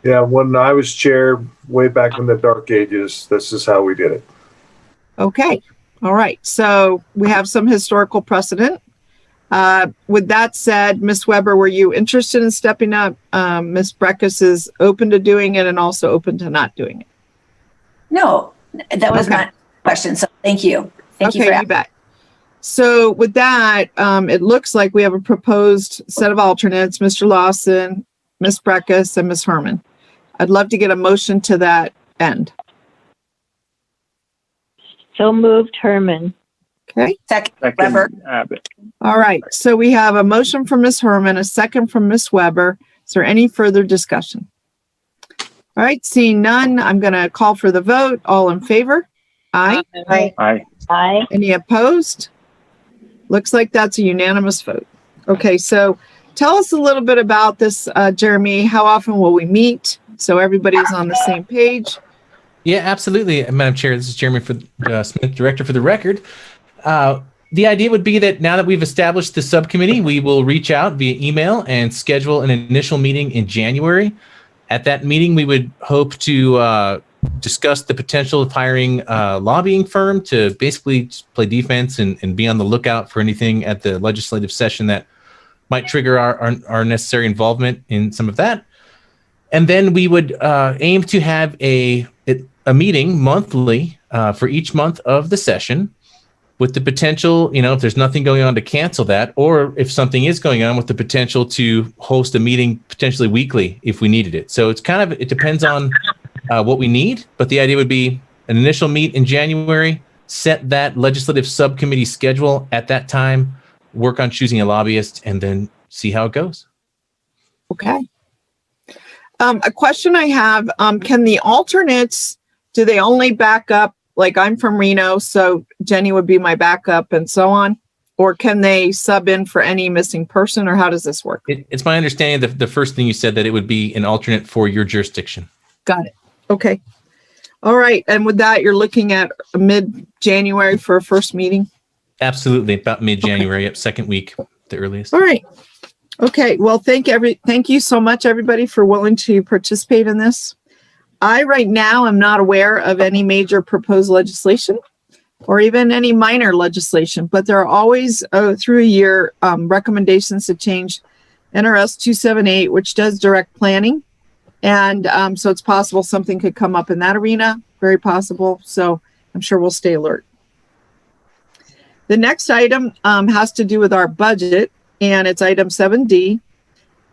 Yeah, when I was chair, way back in the dark ages, this is how we did it. Okay. All right. So we have some historical precedent. With that said, Ms. Weber, were you interested in stepping up? Ms. Breckus is open to doing it and also open to not doing it. No, that was not a question. So thank you. Thank you for you bet. So with that, it looks like we have a proposed set of alternates, Mr. Lawson, Ms. Breckus, and Ms. Herman. I'd love to get a motion to that end. So moved, Herman. Okay. Second, Abbott. All right. So we have a motion from Ms. Herman, a second from Ms. Weber. Is there any further discussion? All right. Seeing none, I'm going to call for the vote. All in favor? Aye. Aye. Aye. Aye. Any opposed? Looks like that's a unanimous vote. Okay. So tell us a little bit about this, Jeremy. How often will we meet? So everybody's on the same page. Yeah, absolutely, Madam Chair. This is Jeremy Smith, Director for the Record. The idea would be that now that we've established the subcommittee, we will reach out via email and schedule an initial meeting in January. At that meeting, we would hope to discuss the potential of hiring a lobbying firm to basically just play defense and be on the lookout for anything at the legislative session that might trigger our necessary involvement in some of that. And then we would aim to have a meeting monthly for each month of the session, with the potential, if there's nothing going on, to cancel that, or if something is going on, with the potential to host a meeting potentially weekly if we needed it. So it depends on what we need, but the idea would be an initial meet in January, set that legislative subcommittee schedule at that time, work on choosing a lobbyist, and then see how it goes. Okay. A question I have, can the alternates, do they only back up? Like I'm from Reno, so Jenny would be my backup and so on. Or can they sub in for any missing person, or how does this work? It's my understanding that the first thing you said that it would be an alternate for your jurisdiction. Got it. Okay. All right. And with that, you're looking at mid-January for a first meeting? Absolutely. About mid-January, second week, the earliest. All right. Okay. Well, thank you so much, everybody, for willing to participate in this. I right now am not aware of any major proposed legislation or even any minor legislation, but there are always through a year recommendations to change NRS 278, which does direct planning. And so it's possible something could come up in that arena, very possible. So I'm sure we'll stay alert. The next item has to do with our budget, and it's item 7D.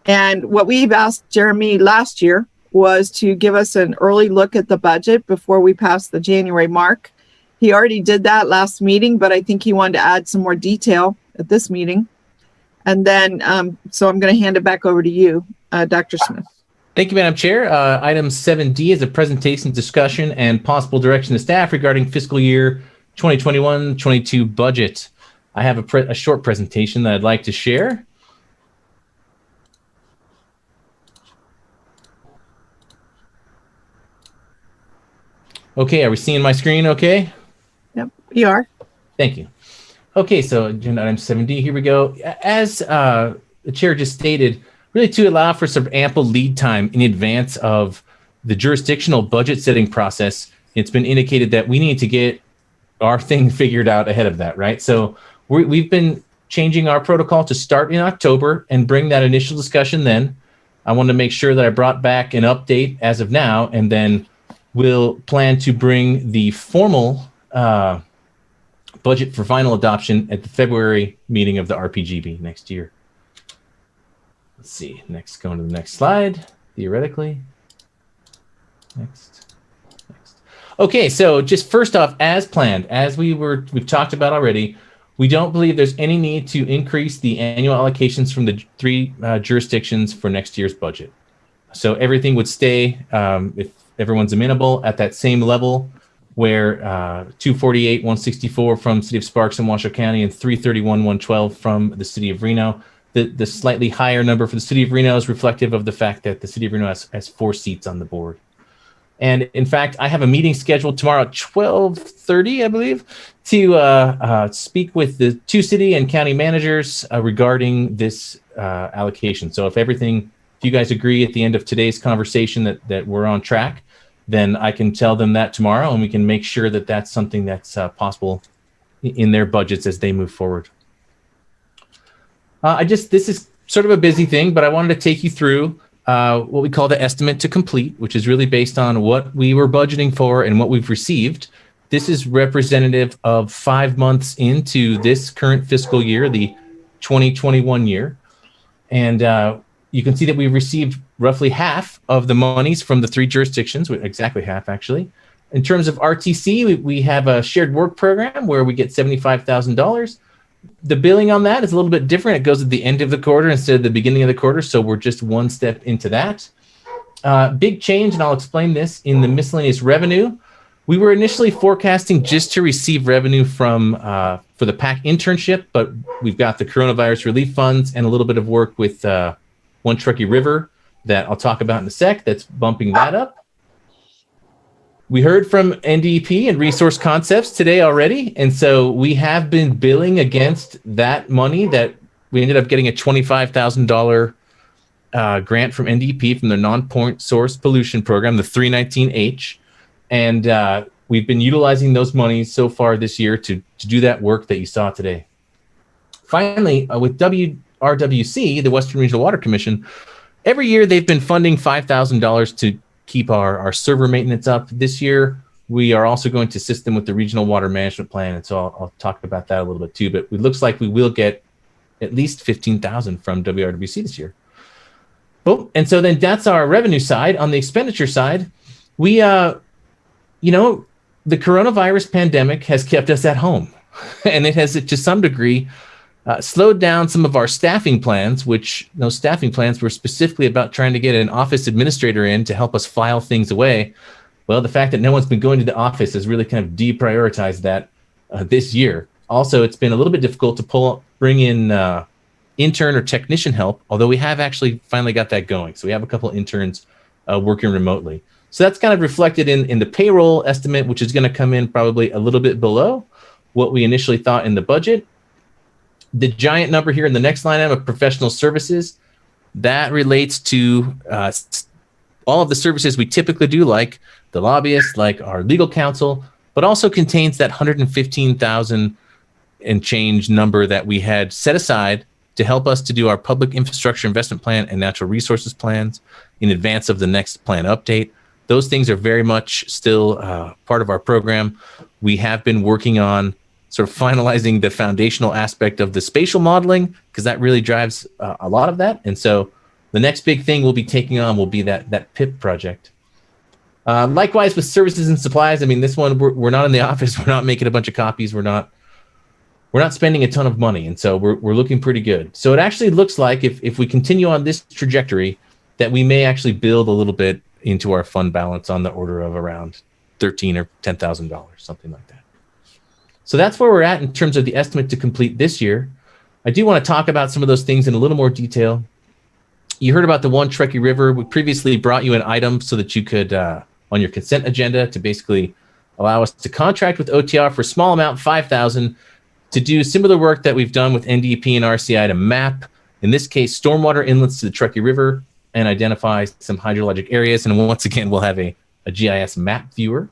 And what we've asked Jeremy last year was to give us an early look at the budget before we pass the January mark. He already did that last meeting, but I think he wanted to add some more detail at this meeting. And then, so I'm going to hand it back over to you, Dr. Smith. Thank you, Madam Chair. Item 7D is a presentation, discussion, and possible direction to staff regarding fiscal year 2021-22 budget. I have a short presentation that I'd like to share. Okay, are we seeing my screen okay? Yep, we are. Thank you. Okay, so agenda item 7D, here we go. As the chair just stated, really to allow for some ample lead time in advance of the jurisdictional budget setting process, it's been indicated that we need to get our thing figured out ahead of that, right? So we've been changing our protocol to start in October and bring that initial discussion then. I want to make sure that I brought back an update as of now, and then we'll plan to bring the formal budget for final adoption at the February meeting of the RPGB next year. Let's see, going to the next slide, theoretically. Next. Okay, so just first off, as planned, as we've talked about already, we don't believe there's any need to increase the annual allocations from the three jurisdictions for next year's budget. So everything would stay, if everyone's amenable, at that same level where 248, 164 from City of Sparks and Washoe County and 331, 112 from the City of Reno. The slightly higher number for the City of Reno is reflective of the fact that the City of Reno has 4 seats on the board. And in fact, I have a meeting scheduled tomorrow at 12:30, I believe, to speak with the 2 city and county managers regarding this allocation. So if you guys agree at the end of today's conversation that we're on track, then I can tell them that tomorrow, and we can make sure that that's something that's possible in their budgets as they move forward. This is sort of a busy thing, but I wanted to take you through what we call the estimate to complete, which is really based on what we were budgeting for and what we've received. This is representative of 5 months into this current fiscal year, the 2021 year. And you can see that we've received roughly half of the monies from the 3 jurisdictions, exactly half actually. In terms of RTC, we have a shared work program where we get $75,000. The billing on that is a little bit different. It goes at the end of the quarter instead of the beginning of the quarter, so we're just one step into that. Big change, and I'll explain this, in the miscellaneous revenue. We were initially forecasting just to receive revenue from for the PAC internship, but we've got the coronavirus relief funds and a little bit of work with One Truckee River that I'll talk about in a sec that's bumping that up. We heard from NDEP and Resource Concepts today already, and so we have been billing against that money that we ended up getting a $25,000 grant from NDEP from their non-point source pollution program, the 319H, and we've been utilizing those monies so far this year to do that work that you saw today. Finally, with WRWC, the Western Regional Water Commission, every year they've been funding $5,000 to keep our server maintenance up. This year, we are also going to assist them with the regional water management plan, and so I'll talk about that a little bit too. But it looks like we will get at least $15,000 from WRWC this year. Oh, and so then that's our revenue side. On the expenditure side, we, the coronavirus pandemic has kept us at home, and it has, to some degree, slowed down some of our staffing plans, which those staffing plans were specifically about trying to get an office administrator in to help us file things away. Well, the fact that no one's been going to the office has really kind of deprioritized that this year. Also, it's been a little bit difficult to bring in intern or technician help, although we have actually finally got that going. So we have a couple interns working remotely. So that's kind of reflected in the payroll estimate, which is going to come in probably a little bit below what we initially thought in the budget. The giant number here in the next line item of professional services, that relates to all of the services we typically do, like the lobbyists, like our legal counsel, but also contains that $115,000 and change number that we had set aside to help us to do our public infrastructure investment plan and natural resources plans in advance of the next plan update. Those things are very much still part of our program. We have been working on sort of finalizing the foundational aspect of the spatial modeling, because that really drives a lot of that. And so the next big thing we'll be taking on will be that PIP project. Likewise with services and supplies, I mean, this one, we're not in the office. We're not making a bunch of copies. We're not spending a ton of money. And so we're looking pretty good. So it actually looks like if we continue on this trajectory, that we may actually build a little bit into our fund balance on the order of around $13,000 or $10,000, something like that. So that's where we're at in terms of the estimate to complete this year. I do want to talk about some of those things in a little more detail. You heard about the One Truckee River. We previously brought you an item so that you could, on your consent agenda, to basically allow us to contract with OTR for a small amount, $5,000, to do similar work that we've done with NDEP and RCI to map, in this case, stormwater inlets to the Truckee River and identify some hydrologic areas. And once again, we'll have a GIS map viewer.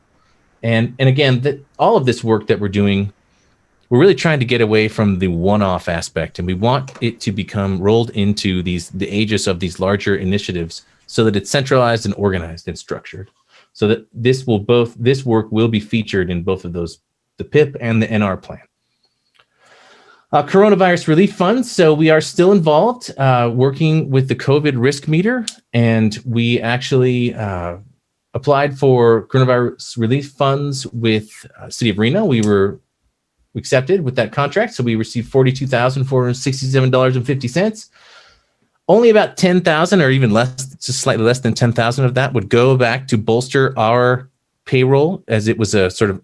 And again, all of this work that we're doing, we're really trying to get away from the one-off aspect, and we want it to become rolled into the aegis of these larger initiatives so that it's centralized and organized and structured. So that this work will be featured in both of those, the PIP and the NR plan. Coronavirus relief funds. So we are still involved working with the COVID risk meter, and we actually applied for coronavirus relief funds with City of Reno. We were accepted with that contract, so we received $42,467.50. Only about 10,000, or even less, just slightly less than 10,000 of that would go back to bolster our payroll, as it was a sort of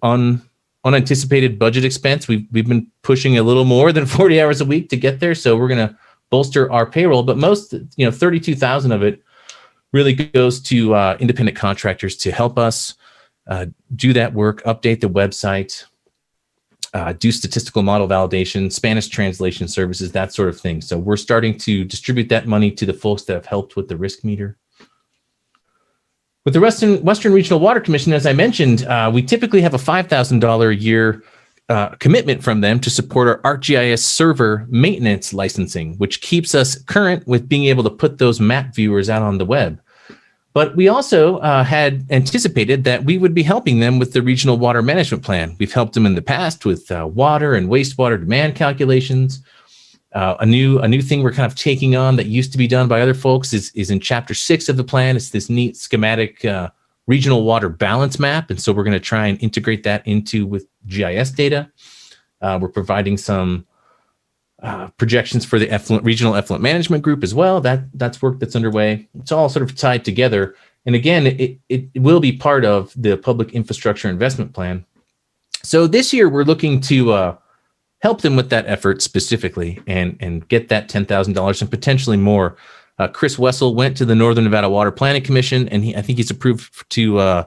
unanticipated budget expense. We've been pushing a little more than 40 hours a week to get there, so we're going to bolster our payroll. But most, 32,000 of it really goes to independent contractors to help us do that work, update the website, do statistical model validation, Spanish translation services, that sort of thing. So we're starting to distribute that money to the folks that have helped with the risk meter. With the Western Regional Water Commission, as I mentioned, we typically have a $5,000 a year commitment from them to support our ArcGIS server maintenance licensing, which keeps us current with being able to put those map viewers out on the web. But we also had anticipated that we would be helping them with the regional water management plan. We've helped them in the past with water and wastewater demand calculations. A new thing we're kind of taking on that used to be done by other folks is in Chapter 6 of the plan. It's this neat schematic regional water balance map. And so we're going to try and integrate that with GIS data. We're providing some projections for the regional effluent management group as well. That's work that's underway. It's all sort of tied together. And again, it will be part of the public infrastructure investment plan. So this year we're looking to help them with that effort specifically and get that $10,000 and potentially more. Chris Wessel went to the Northern Nevada Water Planning Commission, and I think he's approved to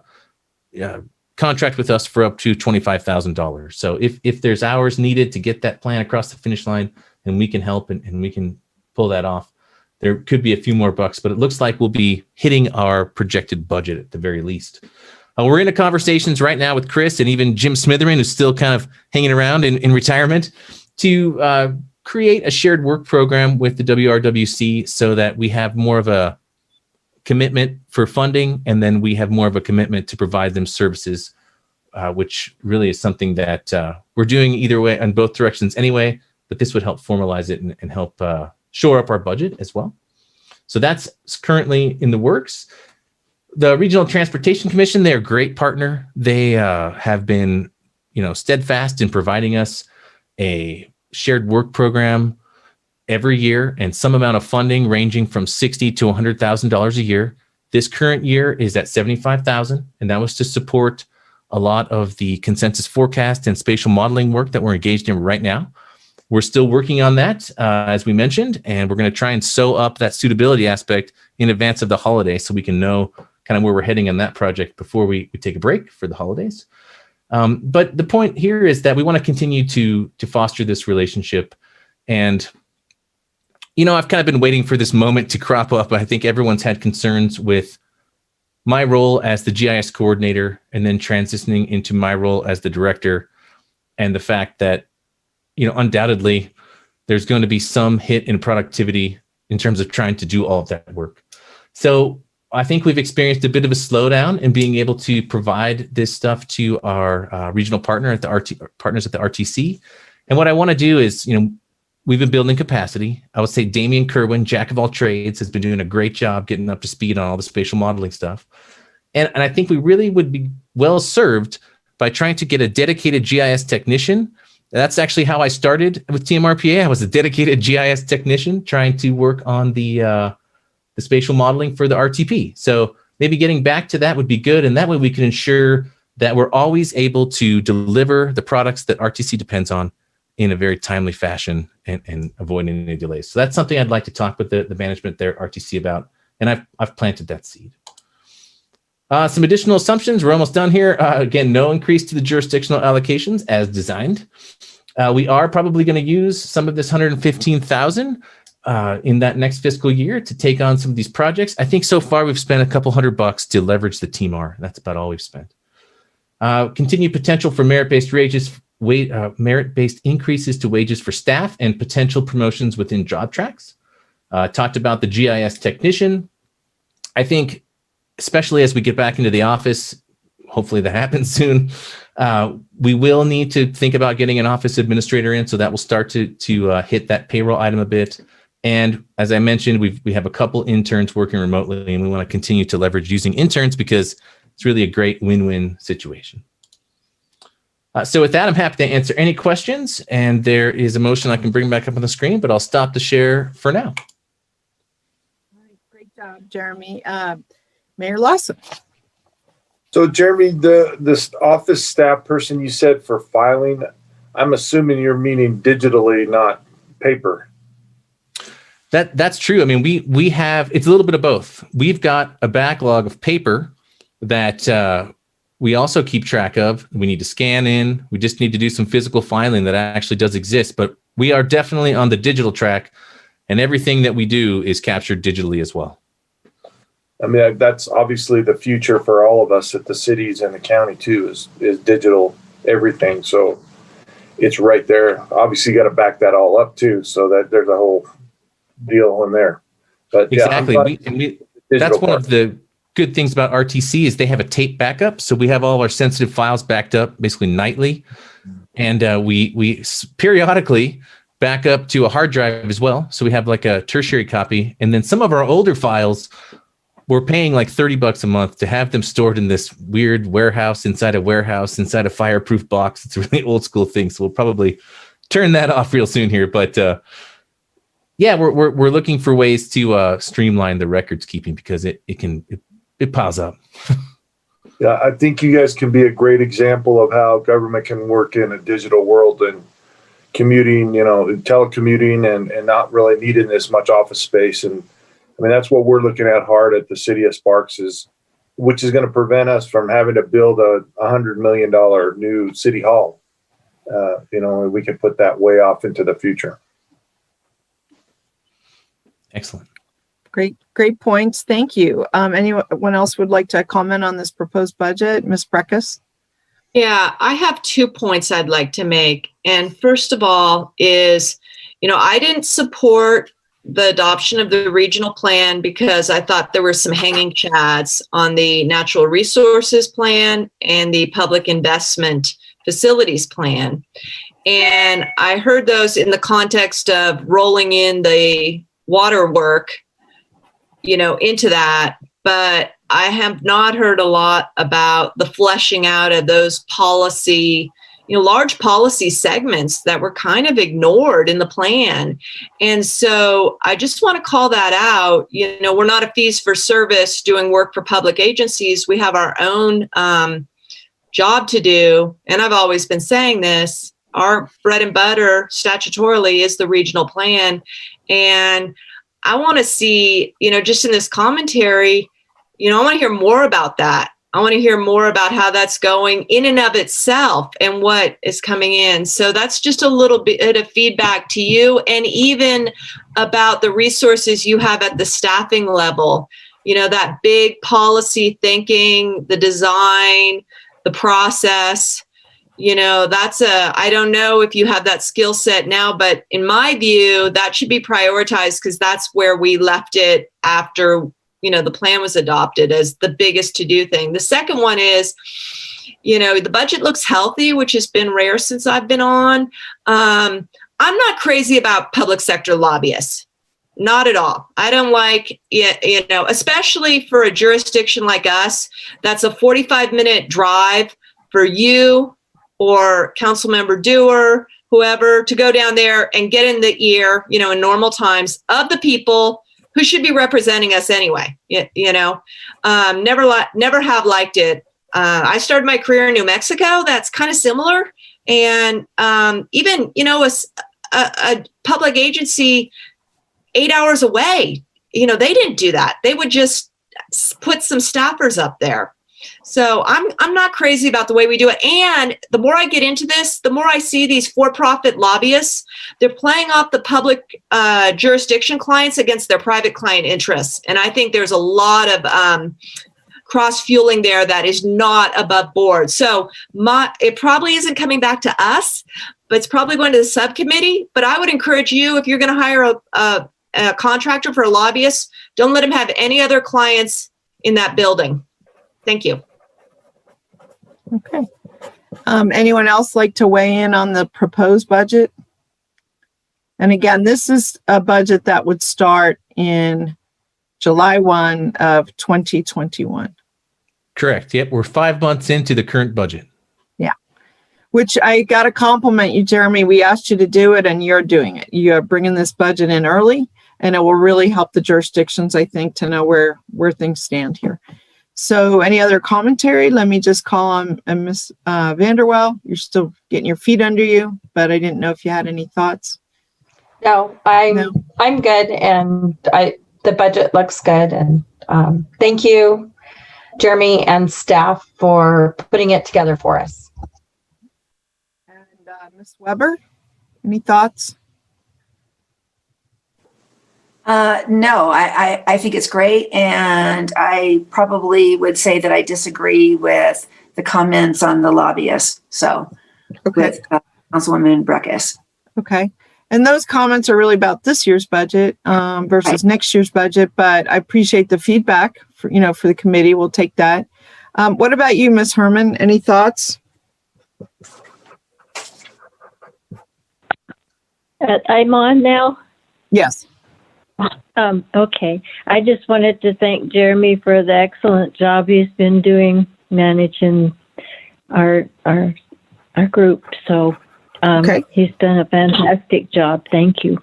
contract with us for up to $25,000. So if there's hours needed to get that plan across the finish line, and we can help and we can pull that off, there could be a few more bucks, but it looks like we'll be hitting our projected budget at the very least. We're into conversations right now with Chris and even Jim Smitherin, who's still kind of hanging around in retirement, to create a shared work program with the WRWC so that we have more of a commitment for funding, and then we have more of a commitment to provide them services, which really is something that we're doing either way, in both directions anyway, but this would help formalize it and help shore up our budget as well. So that's currently in the works. The Regional Transportation Commission, they're a great partner. They have been, steadfast in providing us a shared work program every year and some amount of funding ranging from $60,000 to $100,000 a year. This current year is at $75,000, and that was to support a lot of the consensus forecast and spatial modeling work that we're engaged in right now. We're still working on that, as we mentioned, and we're going to try and sew up that suitability aspect in advance of the holiday so we can know kind of where we're heading on that project before we take a break for the holidays. But the point here is that we want to continue to foster this relationship. And, I've kind of been waiting for this moment to crop up. I think everyone's had concerns with my role as the GIS coordinator and then transitioning into my role as the director, and the fact that, undoubtedly there's going to be some hit in productivity in terms of trying to do all of that work. So I think we've experienced a bit of a slowdown in being able to provide this stuff to our regional partners at the RTC. And what I want to do is, we've been building capacity. I would say Damian Kerwin, jack of all trades, has been doing a great job getting up to speed on all the spatial modeling stuff. And I think we really would be well served by trying to get a dedicated GIS technician. That's actually how I started with TMRPA. I was a dedicated GIS technician trying to work on the spatial modeling for the RTP. So maybe getting back to that would be good. And that way we can ensure that we're always able to deliver the products that RTC depends on in a very timely fashion and avoiding any delays. So that's something I'd like to talk with the management there at RTC about. And I've planted that seed. Some additional assumptions. We're almost done here. Again, no increase to the jurisdictional allocations as designed. We are probably going to use some of this $115,000 in that next fiscal year to take on some of these projects. I think so far we've spent a couple $100 to leverage the TMAR. That's about all we've spent. Continued potential for merit-based increases to wages for staff and potential promotions within job tracks. Talked about the GIS technician. I think, especially as we get back into the office, hopefully that happens soon, we will need to think about getting an office administrator in, so that will start to hit that payroll item a bit. And as I mentioned, we have a couple interns working remotely, and we want to continue to leverage using interns because it's really a great win-win situation. So with that, I'm happy to answer any questions, and there is a motion I can bring back up on the screen, but I'll stop the share for now. All right, great job, Jeremy. Mayor Lawson. So Jeremy, this office staff person you said for filing, I'm assuming you're meaning digitally, not paper. That's true. I mean, we have, it's a little bit of both. We've got a backlog of paper that we also keep track of. We need to scan in. We just need to do some physical filing that actually does exist, but we are definitely on the digital track, and everything that we do is captured digitally as well. I mean, that's obviously the future for all of us at the cities and the county too, is digital everything. So it's right there. Obviously, you got to back that all up too, so that there's a whole deal in there. But exactly, yeah, that's one of the good things about RTC is they have a tape backup. So we have all our sensitive files backed up basically nightly, and we periodically back up to a hard drive as well. So we have like a tertiary copy, and then some of our older files, we're paying like $30 a month to have them stored in this weird warehouse inside a fireproof box. It's a really old school thing. So we'll probably turn that off real soon here. But yeah, we're looking for ways to streamline the records keeping, because it piles up. Yeah, I think you guys can be a great example of how government can work in a digital world and commuting, telecommuting and not really needing this much office space. And I mean, that's what we're looking at hard at the city of Sparks, which is going to prevent us from having to build a $100 million new city hall. We can put that way off into the future. Excellent. Great points. Thank you. Anyone else would like to comment on this proposed budget? Ms. Breckus? Yeah, I have 2 points I'd like to make. And first of all is, I didn't support the adoption of the regional plan because I thought there were some hanging chads on the natural resources plan and the public investment facilities plan. And I heard those in the context of rolling in the water work, into that. but I have not heard a lot about the fleshing out of those policy, large policy segments that were kind of ignored in the plan. And so I just want to call that out. We're not a fees for service doing work for public agencies. We have our own job to do. And I've always been saying this, our bread and butter statutorily is the regional plan. And I want to see, just in this commentary, I want to hear more about that. I want to hear more about how that's going in and of itself and what is coming in. So that's just a little bit of feedback to you, and even about the resources you have at the staffing level, that big policy thinking, the design, the process, I don't know if you have that skill set now, but in my view, that should be prioritized, because that's where we left it after the plan was adopted as the biggest to-do thing. The second one is, the budget looks healthy, which has been rare since I've been on. I'm not crazy about public sector lobbyists. Not at all. I don't like it, especially for a jurisdiction like us, that's a 45-minute drive for you or Councilmember Dewar, whoever, to go down there and get in the ear, in normal times, of the people who should be representing us anyway. Never have liked it. I started my career in New Mexico. That's kind of similar. And even, a public agency 8 hours away, they didn't do that. They would just put some staffers up there. So I'm not crazy about the way we do it. And the more I get into this, the more I see these for-profit lobbyists, they're playing off the public jurisdiction clients against their private client interests. And I think there's a lot of cross-fueling there that is not above board. So it probably isn't coming back to us, but it's probably going to the subcommittee. But I would encourage you, if you're going to hire a contractor for a lobbyist, don't let him have any other clients in that building. Thank you. Okay. Anyone else like to weigh in on the proposed budget? And again, this is a budget that would start in July 1 of 2021. Correct. Yep. We're 5 months into the current budget. Yeah. Which I got to compliment you, Jeremy. We asked you to do it and you're doing it. You're bringing this budget in early, and it will really help the jurisdictions, I think, to know where things stand here. So any other commentary? Let me just call on Ms. Vanderwell. You're still getting your feet under you, but I didn't know if you had any thoughts. No, I'm good, and the budget looks good, and thank you, Jeremy and staff, for putting it together for us. And Ms. Weber, any thoughts? No, I think it's great. And I probably would say that I disagree with the comments on the lobbyists. So with Councilwoman Breckus. Okay. And those comments are really about this year's budget versus next year's budget. But I appreciate the feedback for the committee. We'll take that. What about you, Ms. Herman? Any thoughts? I'm on now. Yes. Okay. I just wanted to thank Jeremy for the excellent job he's been doing managing our group. So he's done a fantastic job. Thank you.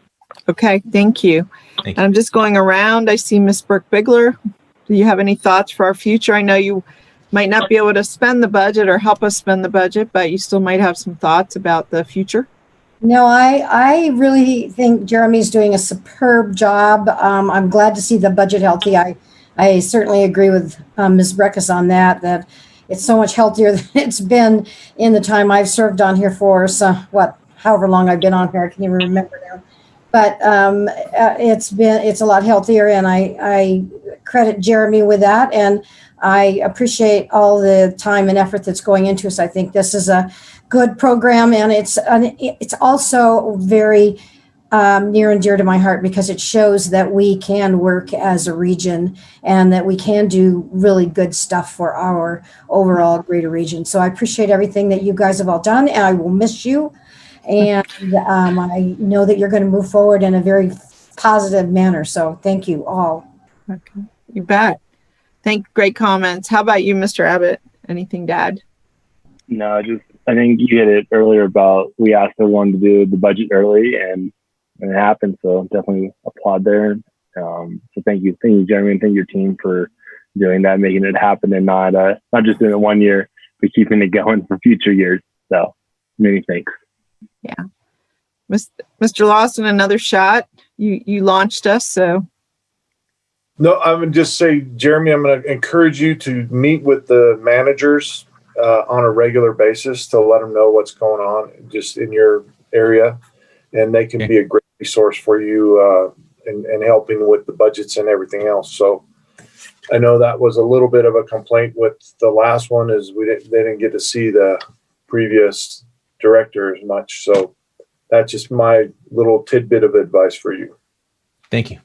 Okay. Thank you. I'm just going around. I see Ms. Burke-Bigler. Do you have any thoughts for our future? I know you might not be able to spend the budget or help us spend the budget, but you still might have some thoughts about the future. No, I really think Jeremy's doing a superb job. I'm glad to see the budget healthy. I certainly agree with Ms. Breckus on that it's so much healthier than it's been in the time I've served on here for, however long I've been on here, I can't even remember now. But it's a lot healthier, and I credit Jeremy with that, and I appreciate all the time and effort that's going into this. I think this is a good program, and it's also very near and dear to my heart, because it shows that we can work as a region and that we can do really good stuff for our overall greater region. So I appreciate everything that you guys have all done, and I will miss you. And I know that you're going to move forward in a very positive manner. So thank you all. Okay, you bet. Great comments. How about you, Mr. Abbott? Anything to add? No, I think you hit it earlier about we asked everyone to do the budget early and it happened. So definitely applaud there. So thank you, Jeremy, and thank your team for doing that, making it happen, and not just doing it 1 year, but keeping it going for future years. So many thanks. Yeah, Mr. Lawson, another shot. You launched us, so. No, I would just say, Jeremy, I'm going to encourage you to meet with the managers on a regular basis to let them know what's going on just in your area, and they can be a great resource for you in helping with the budgets and everything else. So I know that was a little bit of a complaint with the last one, is they didn't get to see the previous director as much. So that's just my little tidbit of advice for you. Thank you.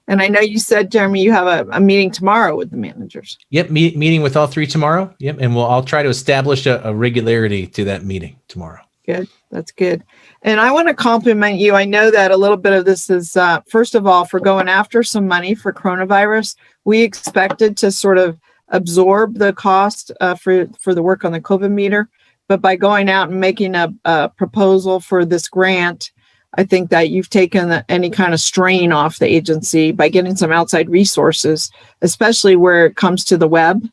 And I know you said, Jeremy, you have a meeting tomorrow with the managers. Yep, meeting with all three tomorrow. Yep, and I'll try to establish a regularity to that meeting tomorrow. Good, that's good. And I want to compliment you. I know that a little bit of this is, first of all, for going after some money for coronavirus. We expected to sort of absorb the cost for the work on the COVID meter, but by going out and making a proposal for this grant, I think that you've taken any kind of strain off the agency by getting some outside resources, especially where it comes to the web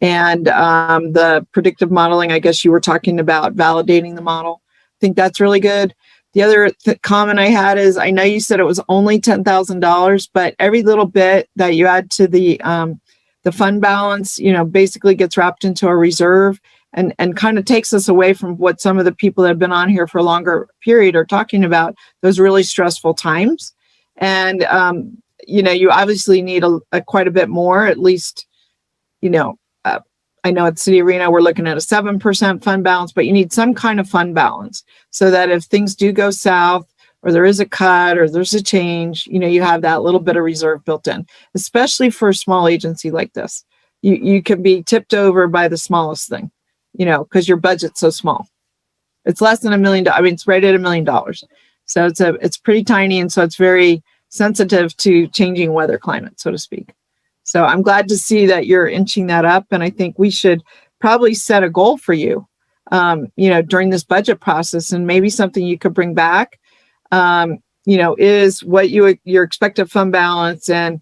and the predictive modeling. I guess you were talking about validating the model. I think that's really good. The other comment I had is, I know you said it was only $10,000, but every little bit that you add to the fund balance, basically gets wrapped into a reserve. And kind of takes us away from what some of the people that have been on here for a longer period are talking about, those really stressful times. And, you obviously need quite a bit more, at least, I know at City Arena, we're looking at a 7% fund balance, but you need some kind of fund balance so that if things do go south, or there is a cut, or there's a change, you have that little bit of reserve built in, especially for a small agency like this. You can be tipped over by the smallest thing. Because your budget's so small. It's less than $1 million. I mean, it's right at $1 million. So it's pretty tiny. And so it's very sensitive to changing weather climate, so to speak. So I'm glad to see that you're inching that up. And I think we should probably set a goal for you, during this budget process, and maybe something you could bring back, is what your expected fund balance. And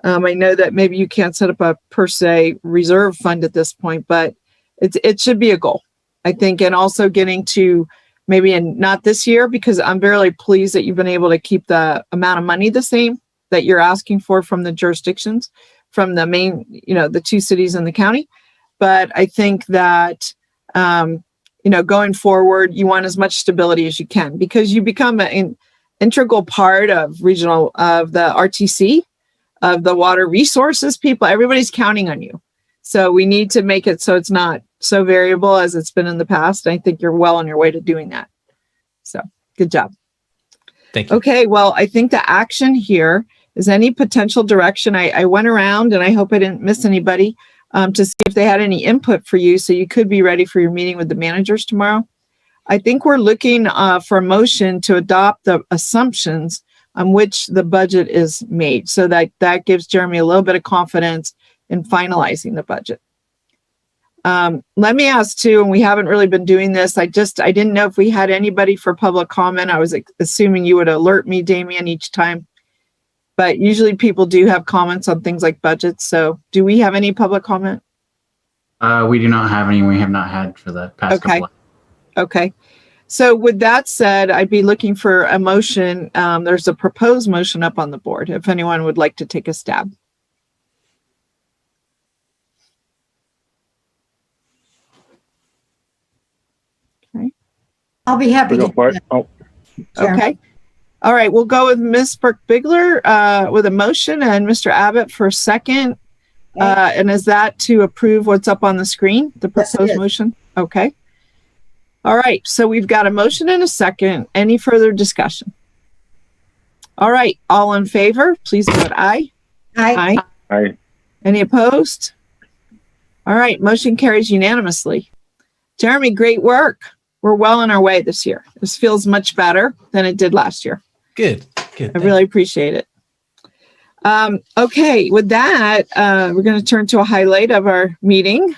I know that maybe you can't set up a per se reserve fund at this point, but it should be a goal, I think, and also getting to maybe not this year, because I'm very pleased that you've been able to keep the amount of money the same that you're asking for from the jurisdictions, from the main, the two cities in the county. But I think that, going forward, you want as much stability as you can, because you become an integral part of the RTC, of the water resources people. Everybody's counting on you. So we need to make it so it's not so variable as it's been in the past. I think you're well on your way to doing that. So good job. Thank you. Okay, well, I think the action here is any potential direction. I went around, and I hope I didn't miss anybody, to see if they had any input for you, so you could be ready for your meeting with the managers tomorrow. I think we're looking for a motion to adopt the assumptions on which the budget is made, so that gives Jeremy a little bit of confidence in finalizing the budget. Let me ask too, and we haven't really been doing this. I didn't know if we had anybody for public comment. I was assuming you would alert me, Damien, each time. But usually people do have comments on things like budgets. So do we have any public comment? We do not have any. We have not had for the past couple. Okay. So with that said, I'd be looking for a motion. There's a proposed motion up on the board, if anyone would like to take a stab. I'll be happy to for it. Oh. Okay. All right. We'll go with Ms. Burke-Bigler with a motion, and Mr. Abbott for a second. And is that to approve what's up on the screen, the proposed motion? Okay. All right. So we've got a motion and a second. Any further discussion? All right. All in favor, please vote aye. Aye. Aye. Any opposed? All right. Motion carries unanimously. Jeremy, great work. We're well on our way this year. This feels much better than it did last year. Good. I really appreciate it. Okay, with that, we're going to turn to a highlight of our meeting,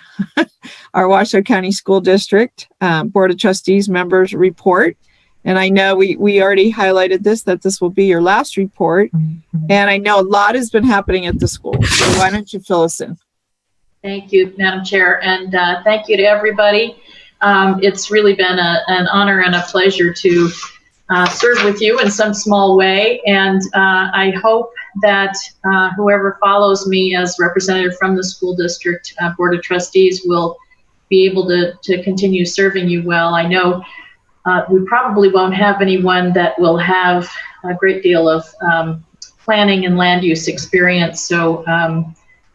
our Washoe County School District Board of Trustees members report. And I know we already highlighted this, that this will be your last report. And I know a lot has been happening at the school. So why don't you fill us in? Thank you, Madam Chair, and thank you to everybody. It's really been an honor and a pleasure to serve with you in some small way, and I hope that whoever follows me as representative from the school district Board of Trustees will be able to continue serving you well. I know we probably won't have anyone that will have a great deal of planning and land use experience, so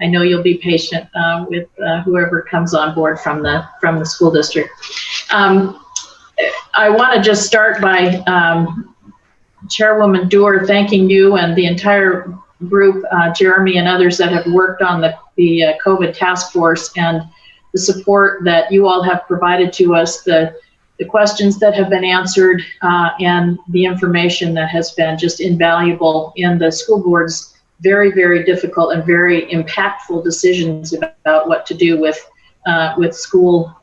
I know you'll be patient with whoever comes on board from the school district. I want to just start by Chairwoman Doerr thanking you and the entire group, Jeremy and others that have worked on the COVID task force, and the support that you all have provided to us, the questions that have been answered, and the information that has been just invaluable in the school board's very, very difficult and very impactful decisions about what to do with school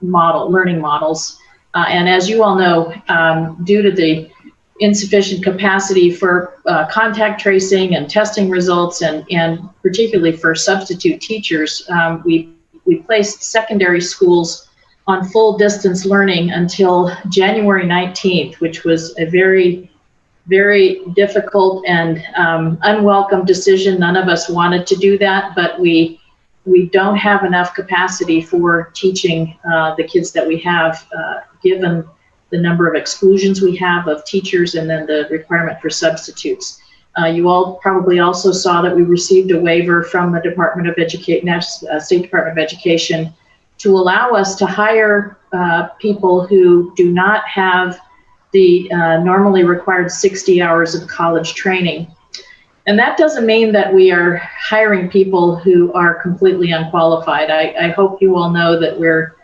learning models. And as you all know, due to the insufficient capacity for contact tracing and testing results, and particularly for substitute teachers, we placed secondary schools on full distance learning until January 19th, which was a very, very difficult and unwelcome decision. None of us wanted to do that, but we don't have enough capacity for teaching the kids that we have, given the number of exclusions we have of teachers and then the requirement for substitutes. You all probably also saw that we received a waiver from the Department of Education, State Department of Education, to allow us to hire people who do not have the normally required 60 hours of college training. And that doesn't mean that we are hiring people who are completely unqualified. I hope you all know that we're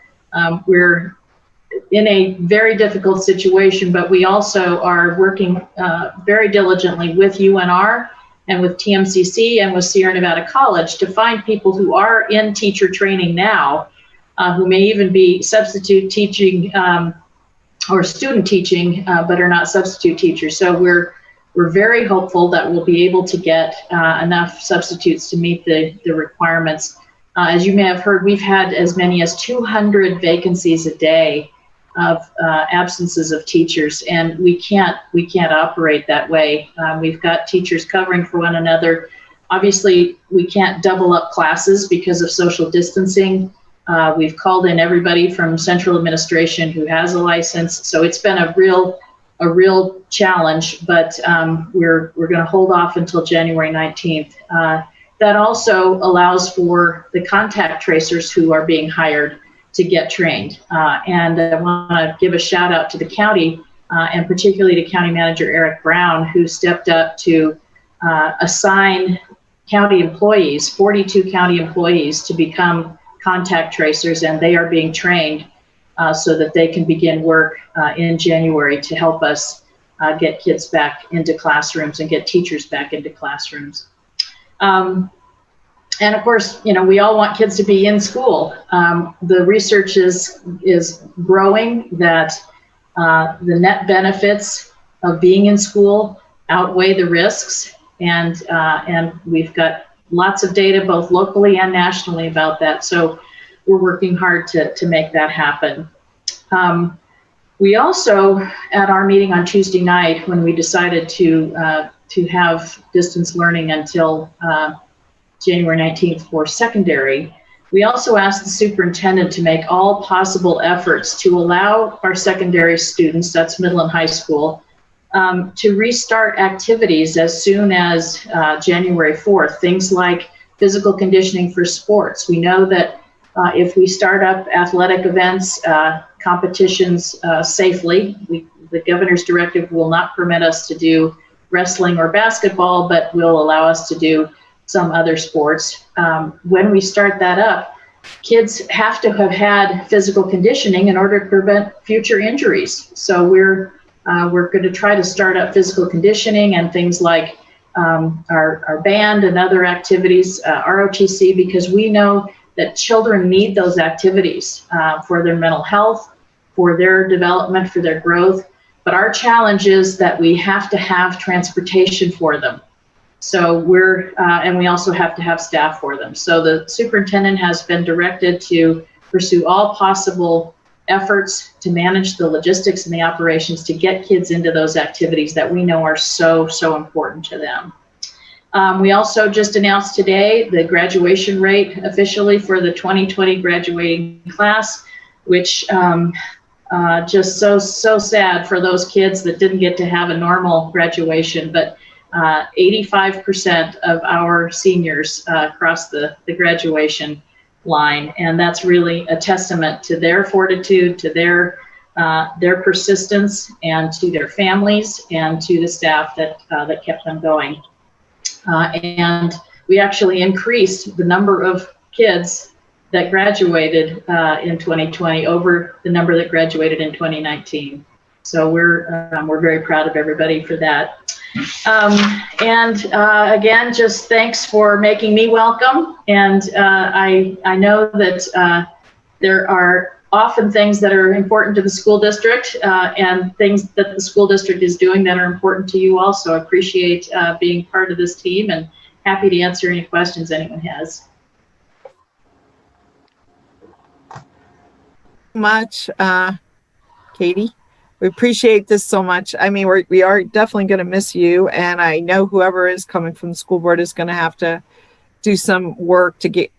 in a very difficult situation, but we also are working very diligently with UNR and with TMCC and with Sierra Nevada College to find people who are in teacher training now, who may even be substitute teaching or student teaching, but are not substitute teachers. So we're very hopeful that we'll be able to get enough substitutes to meet the requirements. As you may have heard, we've had as many as 200 vacancies a day of absences of teachers, and we can't operate that way. We've got teachers covering for one another. Obviously, we can't double up classes because of social distancing. We've called in everybody from central administration who has a license, so it's been a real challenge, but we're going to hold off until January 19th. That also allows for the contact tracers who are being hired to get trained. And I want to give a shout out to the county, and particularly to County Manager Eric Brown, who stepped up to assign county employees, 42 county employees, to become contact tracers, and they are being trained so that they can begin work in January to help us get kids back into classrooms and get teachers back into classrooms. And of course, you know, we all want kids to be in school. The research is growing that the net benefits of being in school outweigh the risks, and we've got lots of data both locally and nationally about that. So we're working hard to make that happen. We also, at our meeting on Tuesday night, when we decided to have distance learning until January 19th for secondary, we also asked the superintendent to make all possible efforts to allow our secondary students, that's middle and high school, to restart activities as soon as January 4th, things like physical conditioning for sports. We know that if we start up athletic events, competitions safely, the governor's directive will not permit us to do wrestling or basketball, but will allow us to do some other sports. When we start that up, kids have to have had physical conditioning in order to prevent future injuries. So we're going to try to start up physical conditioning and things like our band and other activities, ROTC, because we know that children need those activities for their mental health, for their development, for their growth. But our challenge is that we have to have transportation for them. So and we also have to have staff for them. So the superintendent has been directed to pursue all possible efforts to manage the logistics and the operations to get kids into those activities that we know are so important to them. We also just announced today the graduation rate officially for the 2020 graduating class, which just so sad for those kids that didn't get to have a normal graduation, but 85% of our seniors crossed the graduation line, and that's really a testament to their fortitude, to their persistence, and to their families, and to the staff that kept them going. And we actually increased the number of kids that graduated in 2020 over the number that graduated in 2019. So we're very proud of everybody for that. Again, just thanks for making me welcome. And I know that there are often things that are important to the school district and things that the school district is doing that are important to you all. So I appreciate being part of this team and happy to answer any questions anyone has. Much, Katie. We appreciate this so much. I mean, we are definitely going to miss you, and I know whoever is coming from the school board is going to have to do some work to get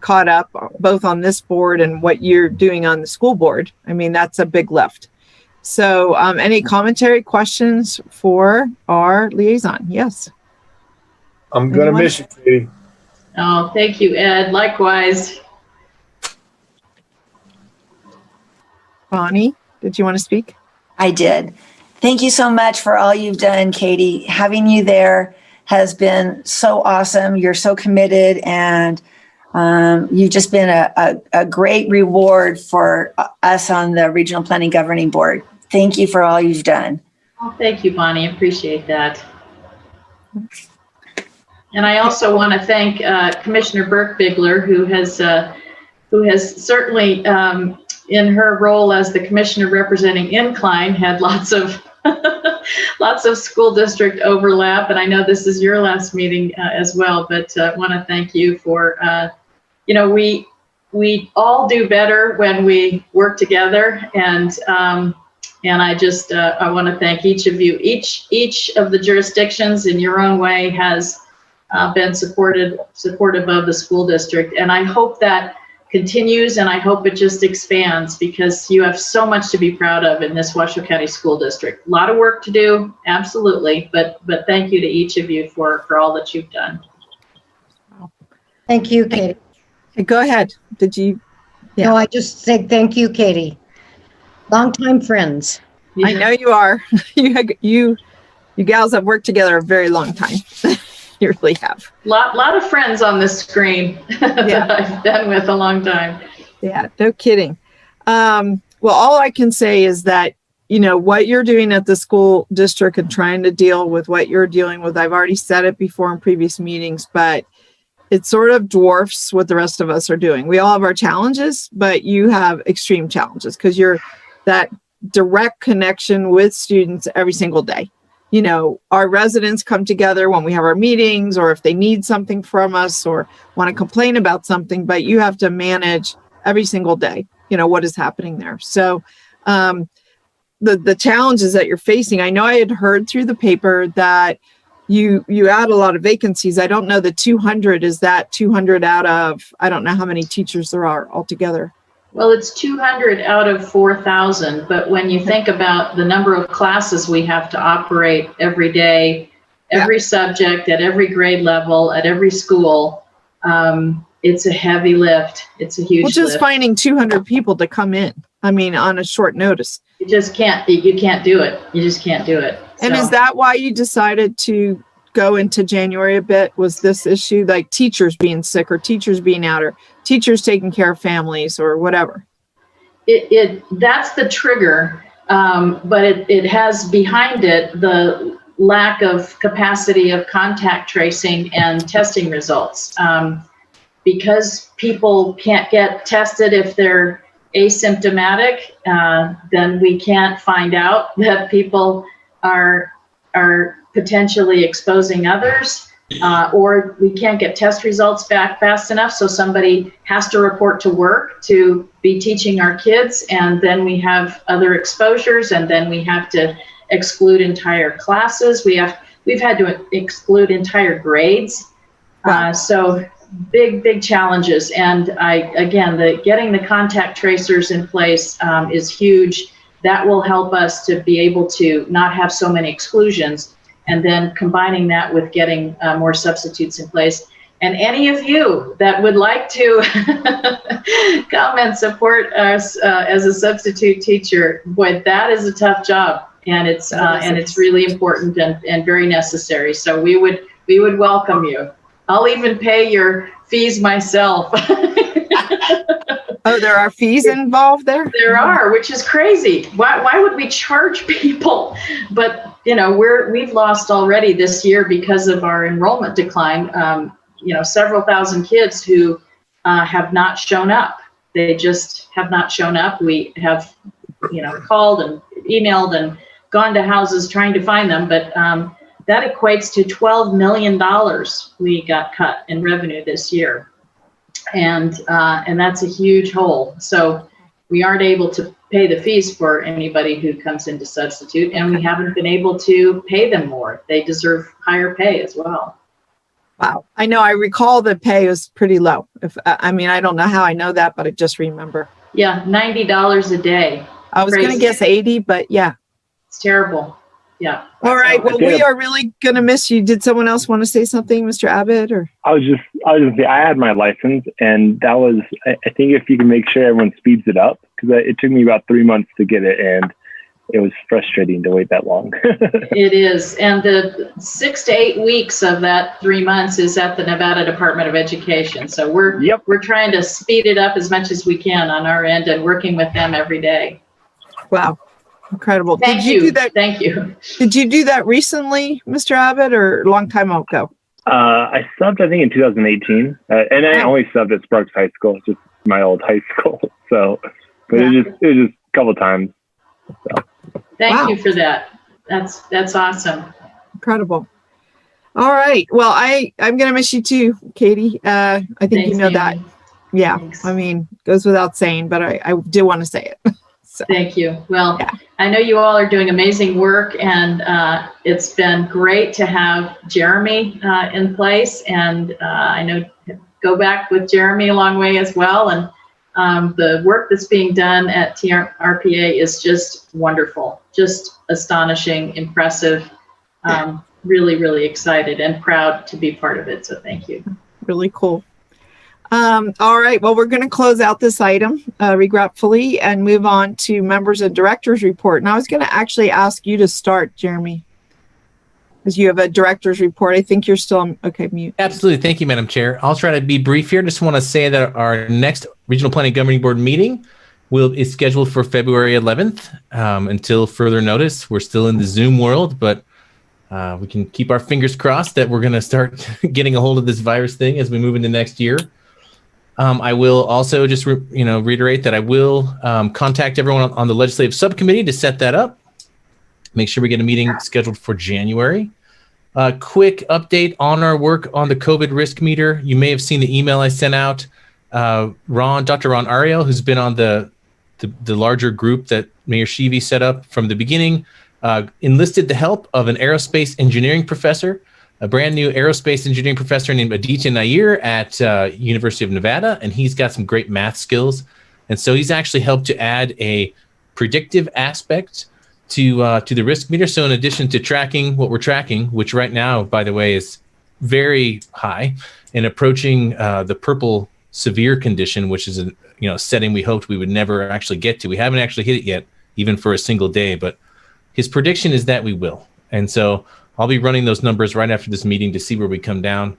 caught up both on this board and what you're doing on the school board. I mean, that's a big lift. So any commentary, questions for our liaison? Yes. I'm going to miss you, Katie. Oh, thank you, Ed. Likewise. Bonnie, did you want to speak? I did. Thank you so much for all you've done, Katie. Having you there has been so awesome. You're so committed, and you've just been a great reward for us on the Regional Planning Governing Board. Thank you for all you've done. Oh, thank you, Bonnie. Appreciate that. And I also want to thank Commissioner Burke-Bigler, who has certainly, in her role as the commissioner representing Incline, had lots of school district overlap. And I know this is your last meeting as well, but I want to thank you for, we all do better when we work together. And I just, I want to thank each of you. Each of the jurisdictions in your own way has been supportive of the school district. And I hope that continues, and I hope it just expands, because you have so much to be proud of in this Washoe County School District. A lot of work to do, absolutely, but thank you to each of you for all that you've done. Thank you, Katie. Hey, go ahead. Did you? Yeah. No, I just said thank you, Katie. Longtime friends. Yeah. I know you are. You gals have worked together a very long time. You really have. Lot of friends on this screen that I've been with a long time. Yeah, no kidding. Well, all I can say is that, what you're doing at the school district and trying to deal with what you're dealing with, I've already said it before in previous meetings, but it sort of dwarfs what the rest of us are doing. We all have our challenges, but you have extreme challenges because you're that direct connection with students every single day. Our residents come together when we have our meetings, or if they need something from us or want to complain about something, but you have to manage every single day, what is happening there. So the challenges that you're facing, I know I had heard through the paper that you add a lot of vacancies. I don't know, the 200, is that 200 out of, I don't know how many teachers there are altogether. Well, it's 200 out of 4,000, but when you think about the number of classes we have to operate every day, every subject, at every grade level, at every school, it's a heavy lift. It's a huge lift. Just finding 200 people to come in, on a short notice. You just can't do it. You just can't do it. And is that why you decided to go into January a bit? Was this issue like teachers being sick, or teachers being out, or teachers taking care of families, or whatever? That's the trigger, but it has behind it the lack of capacity of contact tracing and testing results. Because people can't get tested if they're asymptomatic, then we can't find out that people are potentially exposing others, or we can't get test results back fast enough, so somebody has to report to work to be teaching our kids, and then we have other exposures, and then we have to exclude entire classes. We've had to exclude entire grades. So big challenges. And getting the contact tracers in place is huge. That will help us to be able to not have so many exclusions, and then combining that with getting more substitutes in place. And any of you that would like to come and support us as a substitute teacher, boy, that is a tough job, and it's really important and very necessary. So we would welcome you. I'll even pay your fees myself. Oh, there are fees involved there? There are, which is crazy. Why would we charge people? But we've lost already this year because of our enrollment decline. Several thousand kids who have not shown up. They just have not shown up. We have, called and emailed and gone to houses trying to find them, but that equates to $12 million we got cut in revenue this year. And that's a huge hole. So we aren't able to pay the fees for anybody who comes in to substitute, and we haven't been able to pay them more. They deserve higher pay as well. Wow. I know. I recall the pay was pretty low. I don't know how I know that, but I just remember. Yeah, $90 a day. I was going to guess 80, but yeah. It's terrible. Yeah. All right. Well, we are really going to miss you. Did someone else want to say something, Mr. Abbott? Or I was just say I had my license, and that was, I think if you can make sure everyone speeds it up, because it took me about 3 months to get it, and it was frustrating to wait that long. It is. And the 6 to 8 weeks of that 3 months is at the Nevada Department of Education. So we're trying to speed it up as much as we can on our end and working with them every day. Wow. Incredible. Thank you. Thank you. Did you do that recently, Mr. Abbott, or a long time ago? I subbed, I think, in 2018. And I only subbed at Sparks High School, just my old high school. So, but it was just a couple times. So. Thank you for that. That's awesome. Incredible. All right. Well, I'm going to miss you too, Katie. I think Thanks, you know Amy. that. Yeah. Thanks. Goes without saying, but I do want to say it. So. Thank you. Well, I know you all are doing amazing work, and it's been great to have Jeremy in place. And I know go back with Jeremy a long way as well. And the work that's being done at TRPA is just wonderful, just astonishing, impressive. Really, really excited and proud to be part of it. So thank you. Really cool. All right. Well, we're going to close out this item regretfully and move on to members and directors report. And I was going to actually ask you to start, Jeremy, because you have a director's report. I think you're still on. Okay, mute. Absolutely. Thank you, Madam Chair. I'll try to be brief here. Just want to say that our next Regional Planning Governing Board meeting is scheduled for February 11th. Until further notice, we're still in the Zoom world, but we can keep our fingers crossed that we're going to start getting a hold of this virus thing as we move into next year. I will also just reiterate that I will contact everyone on the legislative subcommittee to set that up. Make sure we get a meeting scheduled for January. Quick update on our work on the COVID risk meter. You may have seen the email I sent out. Dr. Ron Ariel, who's been on the larger group that Mayor Sheevy set up from the beginning, enlisted the help of an aerospace engineering professor, a brand new aerospace engineering professor named Aditya Nair at University of Nevada, and he's got some great math skills. And so he's actually helped to add a predictive aspect to the risk meter. So in addition to tracking what we're tracking, which right now, by the way, is very high and approaching the purple severe condition, which is a setting we hoped we would never actually get to. We haven't actually hit it yet, even for a single day, but his prediction is that we will. And so I'll be running those numbers right after this meeting to see where we come down.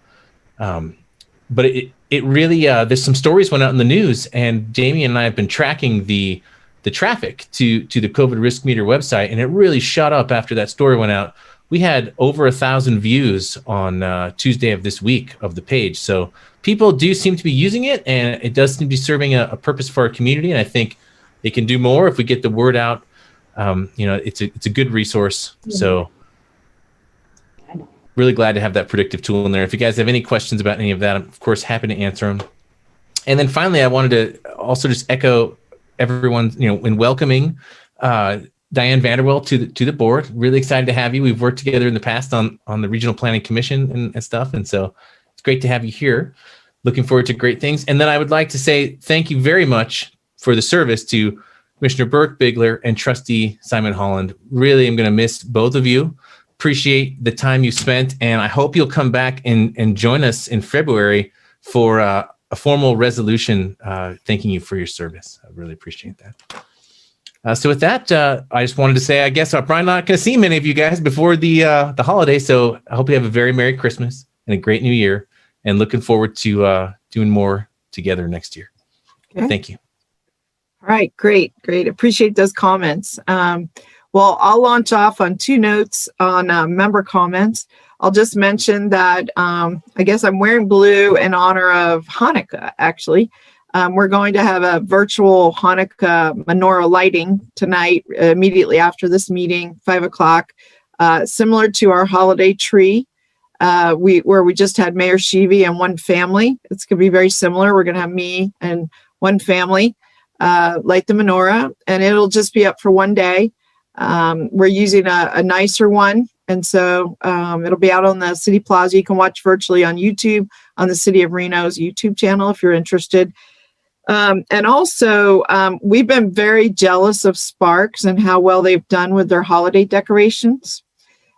But it really, there's some stories went out in the news, and Jamie and I have been tracking the traffic to the COVID risk meter website, and it really shot up after that story went out. we had over 1,000 views on Tuesday of this week of the page. So people do seem to be using it, and it does seem to be serving a purpose for our community. And I think it can do more if we get the word out. It's a good resource. So really glad to have that predictive tool in there. If you guys have any questions about any of that, I'm of course happy to answer them. And then finally, I wanted to also just echo everyone, in welcoming Diane Vanderwell to the board. Really excited to have you. We've worked together in the past on the Regional Planning Commission and stuff. And so it's great to have you here. Looking forward to great things. And then I would like to say thank you very much for the service to Commissioner Burke Bigler and Trustee Simon Holland. Really am going to miss both of you. Appreciate the time you spent, and I hope you'll come back and join us in February for a formal resolution thanking you for your service. I really appreciate that. So with that, I just wanted to say, I guess I'm probably not going to see many of you guys before the holiday, so I hope you have a very Merry Christmas and a great New Year, and looking forward to doing more together next year. Okay. Thank you. All right, great. Appreciate those comments. Well, I'll launch off on 2 notes on member comments. I'll just mention that I guess I'm wearing blue in honor of Hanukkah, actually. We're going to have a virtual Hanukkah menorah lighting tonight, immediately after this meeting, 5 o'clock, similar to our holiday tree, where we just had Mayor Sheevy and one family. It's going to be very similar. We're going to have me and one family light the menorah, and it'll just be up for one day. We're using a nicer one, and so it'll be out on the City Plaza. You can watch virtually on YouTube, on the City of Reno's YouTube channel if you're interested. And also, we've been very jealous of Sparks and how well they've done with their holiday decorations,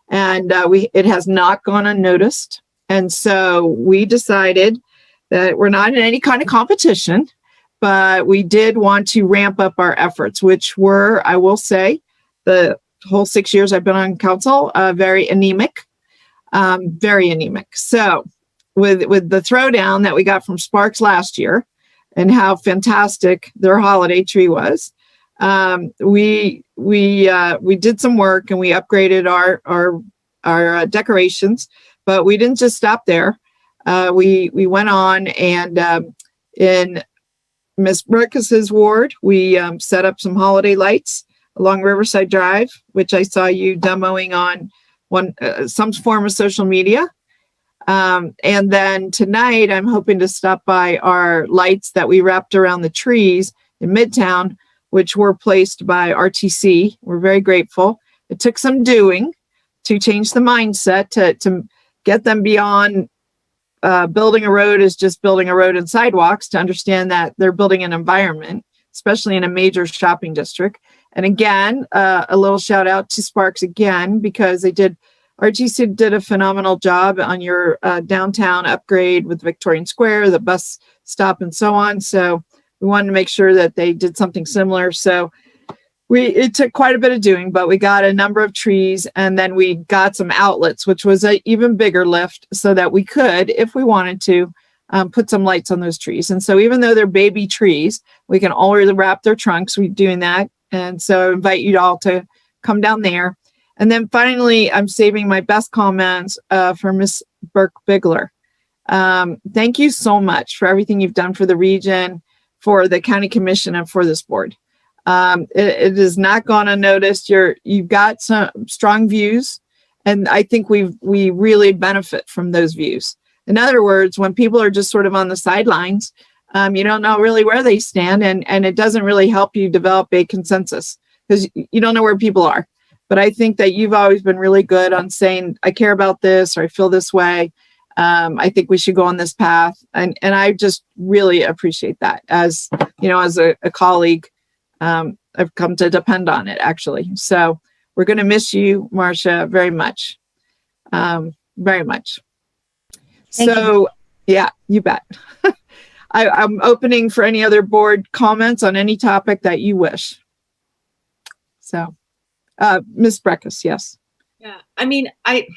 and it has not gone unnoticed. And so we decided that we're not in any kind of competition, but we did want to ramp up our efforts, which were, I will say, the whole 6 years I've been on council, very anemic. So with the throwdown that we got from Sparks last year and how fantastic their holiday tree was, we did some work and we upgraded our decorations, but we didn't just stop there. We went on and in Miss Burkes's ward, we set up some holiday lights along Riverside Drive, which I saw you demoing on some form of social media. And then tonight, I'm hoping to stop by our lights that we wrapped around the trees in Midtown, which were placed by RTC. We're very grateful. It took some doing to change the mindset to get them beyond building a road is just building a road and sidewalks, to understand that they're building an environment, especially in a major shopping district. And again, a little shout out to Sparks again, because RTC did a phenomenal job on your downtown upgrade with Victorian Square, the bus stop, and so on. So we wanted to make sure that they did something similar. So it took quite a bit of doing, but we got a number of trees, and then we got some outlets, which was an even bigger lift, so that we could, if we wanted to, put some lights on those trees. And so even though they're baby trees, we can already wrap their trunks. We're doing that. And so I invite you all to come down there. And then finally, I'm saving my best comments for Miss Burke Bigler. Thank you so much for everything you've done for the region, for the county commission, and for this board. It has not gone unnoticed. You've got some strong views, and I think we really benefit from those views. In other words, when people are just sort of on the sidelines, you don't know really where they stand, and it doesn't really help you develop a consensus because you don't know where people are. But I think that you've always been really good on saying, I care about this, or I feel this way. I think we should go on this path. And I just really appreciate that. As a colleague, I've come to depend on it, actually. So we're going to miss you, Marcia, very much. Very much. Thank you. Yeah, you bet. I'm opening for any other board comments on any topic that you wish. So, Ms. Breckus, yes. Yeah, I mean, I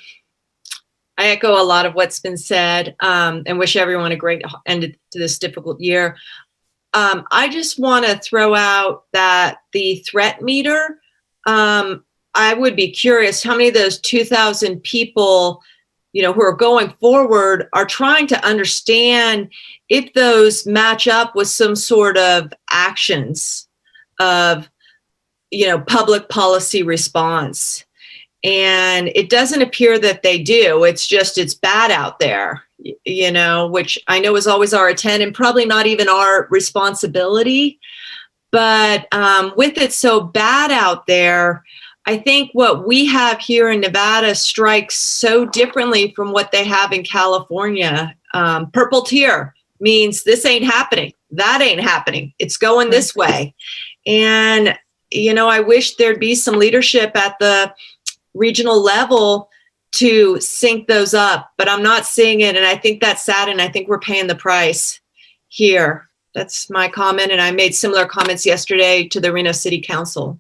echo a lot of what's been said, and wish everyone a great end to this difficult year. I just want to throw out that the threat meter, I I would be curious how many of those 2,000 people, who are going forward are trying to understand if those match up with some sort of actions of, public policy response. And it doesn't appear that they do. It's bad out there, which I know is always our intent and probably not even our responsibility. But with it so bad out there, I think what we have here in Nevada strikes so differently from what they have in California. Purple tier means this ain't happening. That ain't happening. It's going this way. And, I wish there'd be some leadership at the regional level to sync those up, but I'm not seeing it. And I think that's sad. And I think we're paying the price here. That's my comment. And I made similar comments yesterday to the Reno City Council.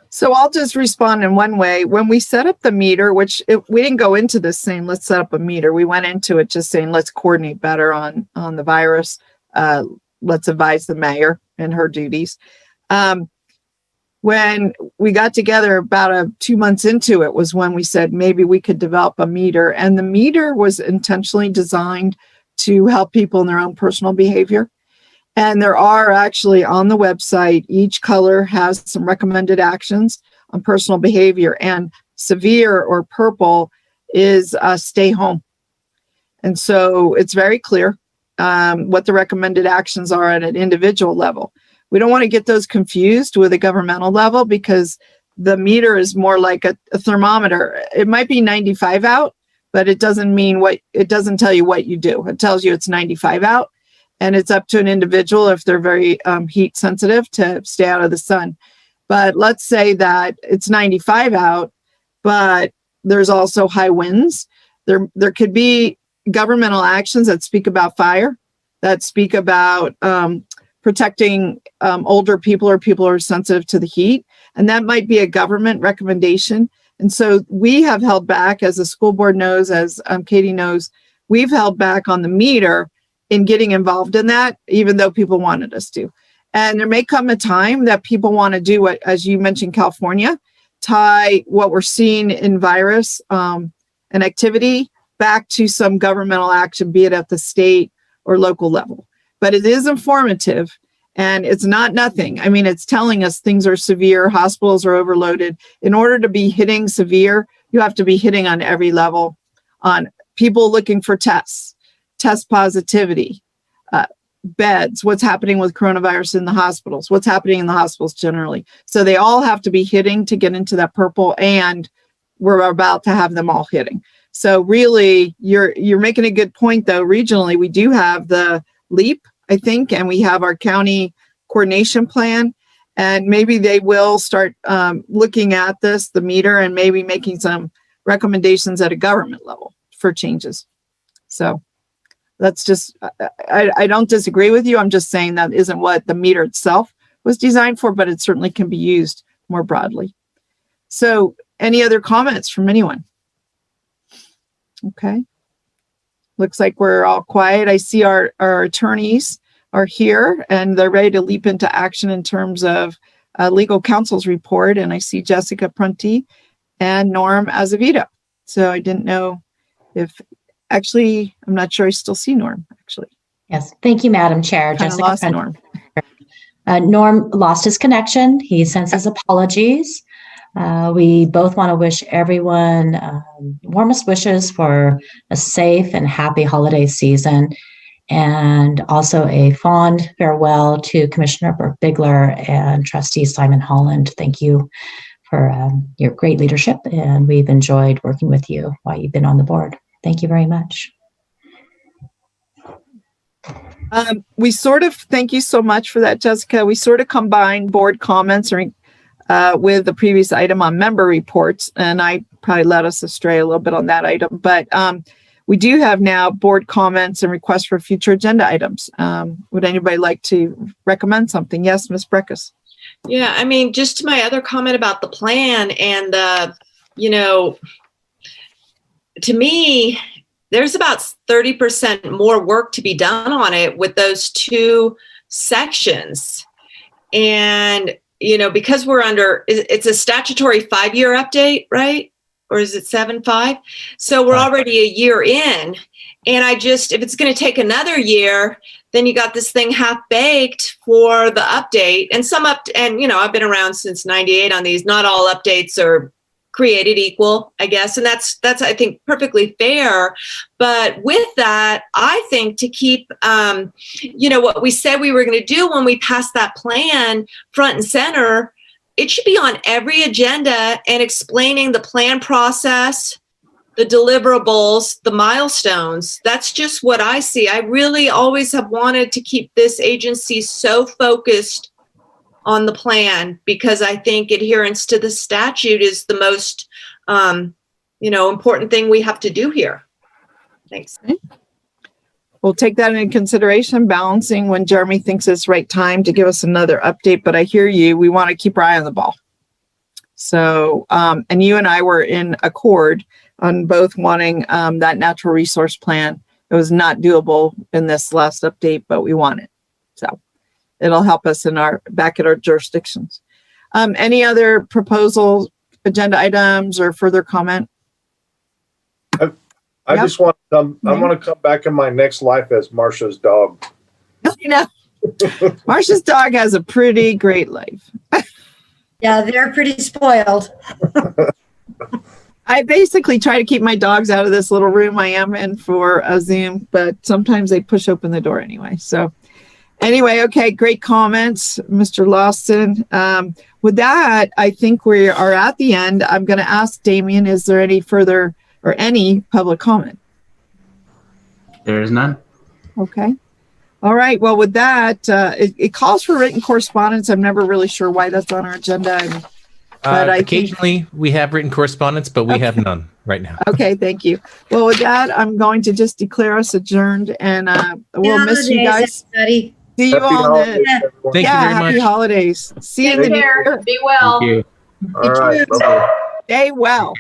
So I'll just respond in one way. When we set up the meter, we didn't go into this saying, let's set up a meter. We went into it just saying, let's coordinate better on the virus. Let's advise the mayor and her duties. When we got together about 2 months into it was when we said maybe we could develop a meter. And the meter was intentionally designed to help people in their own personal behavior. And there are actually on the website, each color has some recommended actions on personal behavior, and severe or purple is stay home. And so it's very clear what the recommended actions are at an individual level. We don't want to get those confused with a governmental level because the meter is more like a thermometer. It might be 95 out, but it doesn't tell you what you do. It tells you it's 95 out. And it's up to an individual if they're very heat sensitive to stay out of the sun. But let's say that it's 95 out, but there's also high winds. There could be governmental actions that speak about fire, that speak about protecting older people or people who are sensitive to the heat. And that might be a government recommendation. And so we have held back, as the school board knows, as Katie knows, we've held back on the meter in getting involved in that, even though people wanted us to. And there may come a time that people want to do what, as you mentioned, California, tie what we're seeing in virus and activity back to some governmental action, be it at the state or local level. But it is informative and it's not nothing. I mean, it's telling us things are severe, hospitals are overloaded. In order to be hitting severe, you have to be hitting on every level, on people looking for tests, test positivity, beds, what's happening with coronavirus in the hospitals, what's happening in the hospitals generally. So they all have to be hitting to get into that purple, and we're about to have them all hitting. So really, you're making a good point, though. Regionally, we do have the LEAP, I think, and we have our county coordination plan, and maybe they will start looking at this, the meter, and maybe making some recommendations at a government level for changes. So that's just, I don't disagree with you. I'm just saying that isn't what the meter itself was designed for, but it certainly can be used more broadly. So any other comments from anyone? Okay. Looks like we're all quiet. I see our attorneys are here and they're ready to leap into action in terms of legal counsel's report. And I see Jessica Prunty and Norm Azevedo. So I didn't know if, actually, I'm not sure I still see Norm, actually. Yes, thank you, Madam Chair. Jessica lost Norm. Norm lost his connection. He sends his apologies. We both want to wish everyone warmest wishes for a safe and happy holiday season, and also a fond farewell to Commissioner Burke Bigler and Trustee Simon Holland. Thank you for your great leadership, and we've enjoyed working with you while you've been on the board. Thank you very much. Thank you so much for that, Jessica. We sort of combined board comments with the previous item on member reports, and I probably led us astray a little bit on that item, but we do have now board comments and requests for future agenda items. Would anybody like to recommend something? Yes, Ms. Breckus. Yeah, I mean, just to my other comment about the plan and, to me, there's about 30% more work to be done on it with those two sections. And, because we're under, it's a statutory 5-year update, right? Or is it 7.5? So we're already a year in. And if it's going to take another year, then you got this thing half baked for the update. And I've been around since 98 on these. Not all updates are created equal, I guess. And that's I think perfectly fair. But with that, I think to keep, what we said we were going to do when we passed that plan front and center, it should be on every agenda and explaining the plan process, the deliverables, the milestones. That's just what I see. I really always have wanted to keep this agency so focused on the plan because I think adherence to the statute is the most, important thing we have to do here. Thanks. We'll take that into consideration, balancing when Jeremy thinks it's right time to give us another update. But I hear you. We want to keep our eye on the ball. So, and you and I were in accord on both wanting that natural resource plan. It was not doable in this last update, but we want it. So it'll help us back at our jurisdictions. Any other proposals, agenda items, or further comment? I just want to come. I want to come back in my next life as Marsha's dog. Marsha's dog has a pretty great life. Yeah, they're pretty spoiled. I basically try to keep my dogs out of this little room I am in for a Zoom, but sometimes they push open the door anyway. So anyway, okay, great comments, Mr. Lawson. With that, I think we are at the end. I'm going to ask Damien, is there any further or any public comment? There is none. Okay. All right. Well, with that, it calls for written correspondence. I'm never really sure why that's on our agenda. But occasionally we have written correspondence, but we have none right now. Okay. Thank you. Well, with that, I'm going to just declare us adjourned, and we'll miss you guys. Everybody. See you all. Thank you very happy much. holidays. See you in the new year. Be well. All right. Bye-bye. Stay well.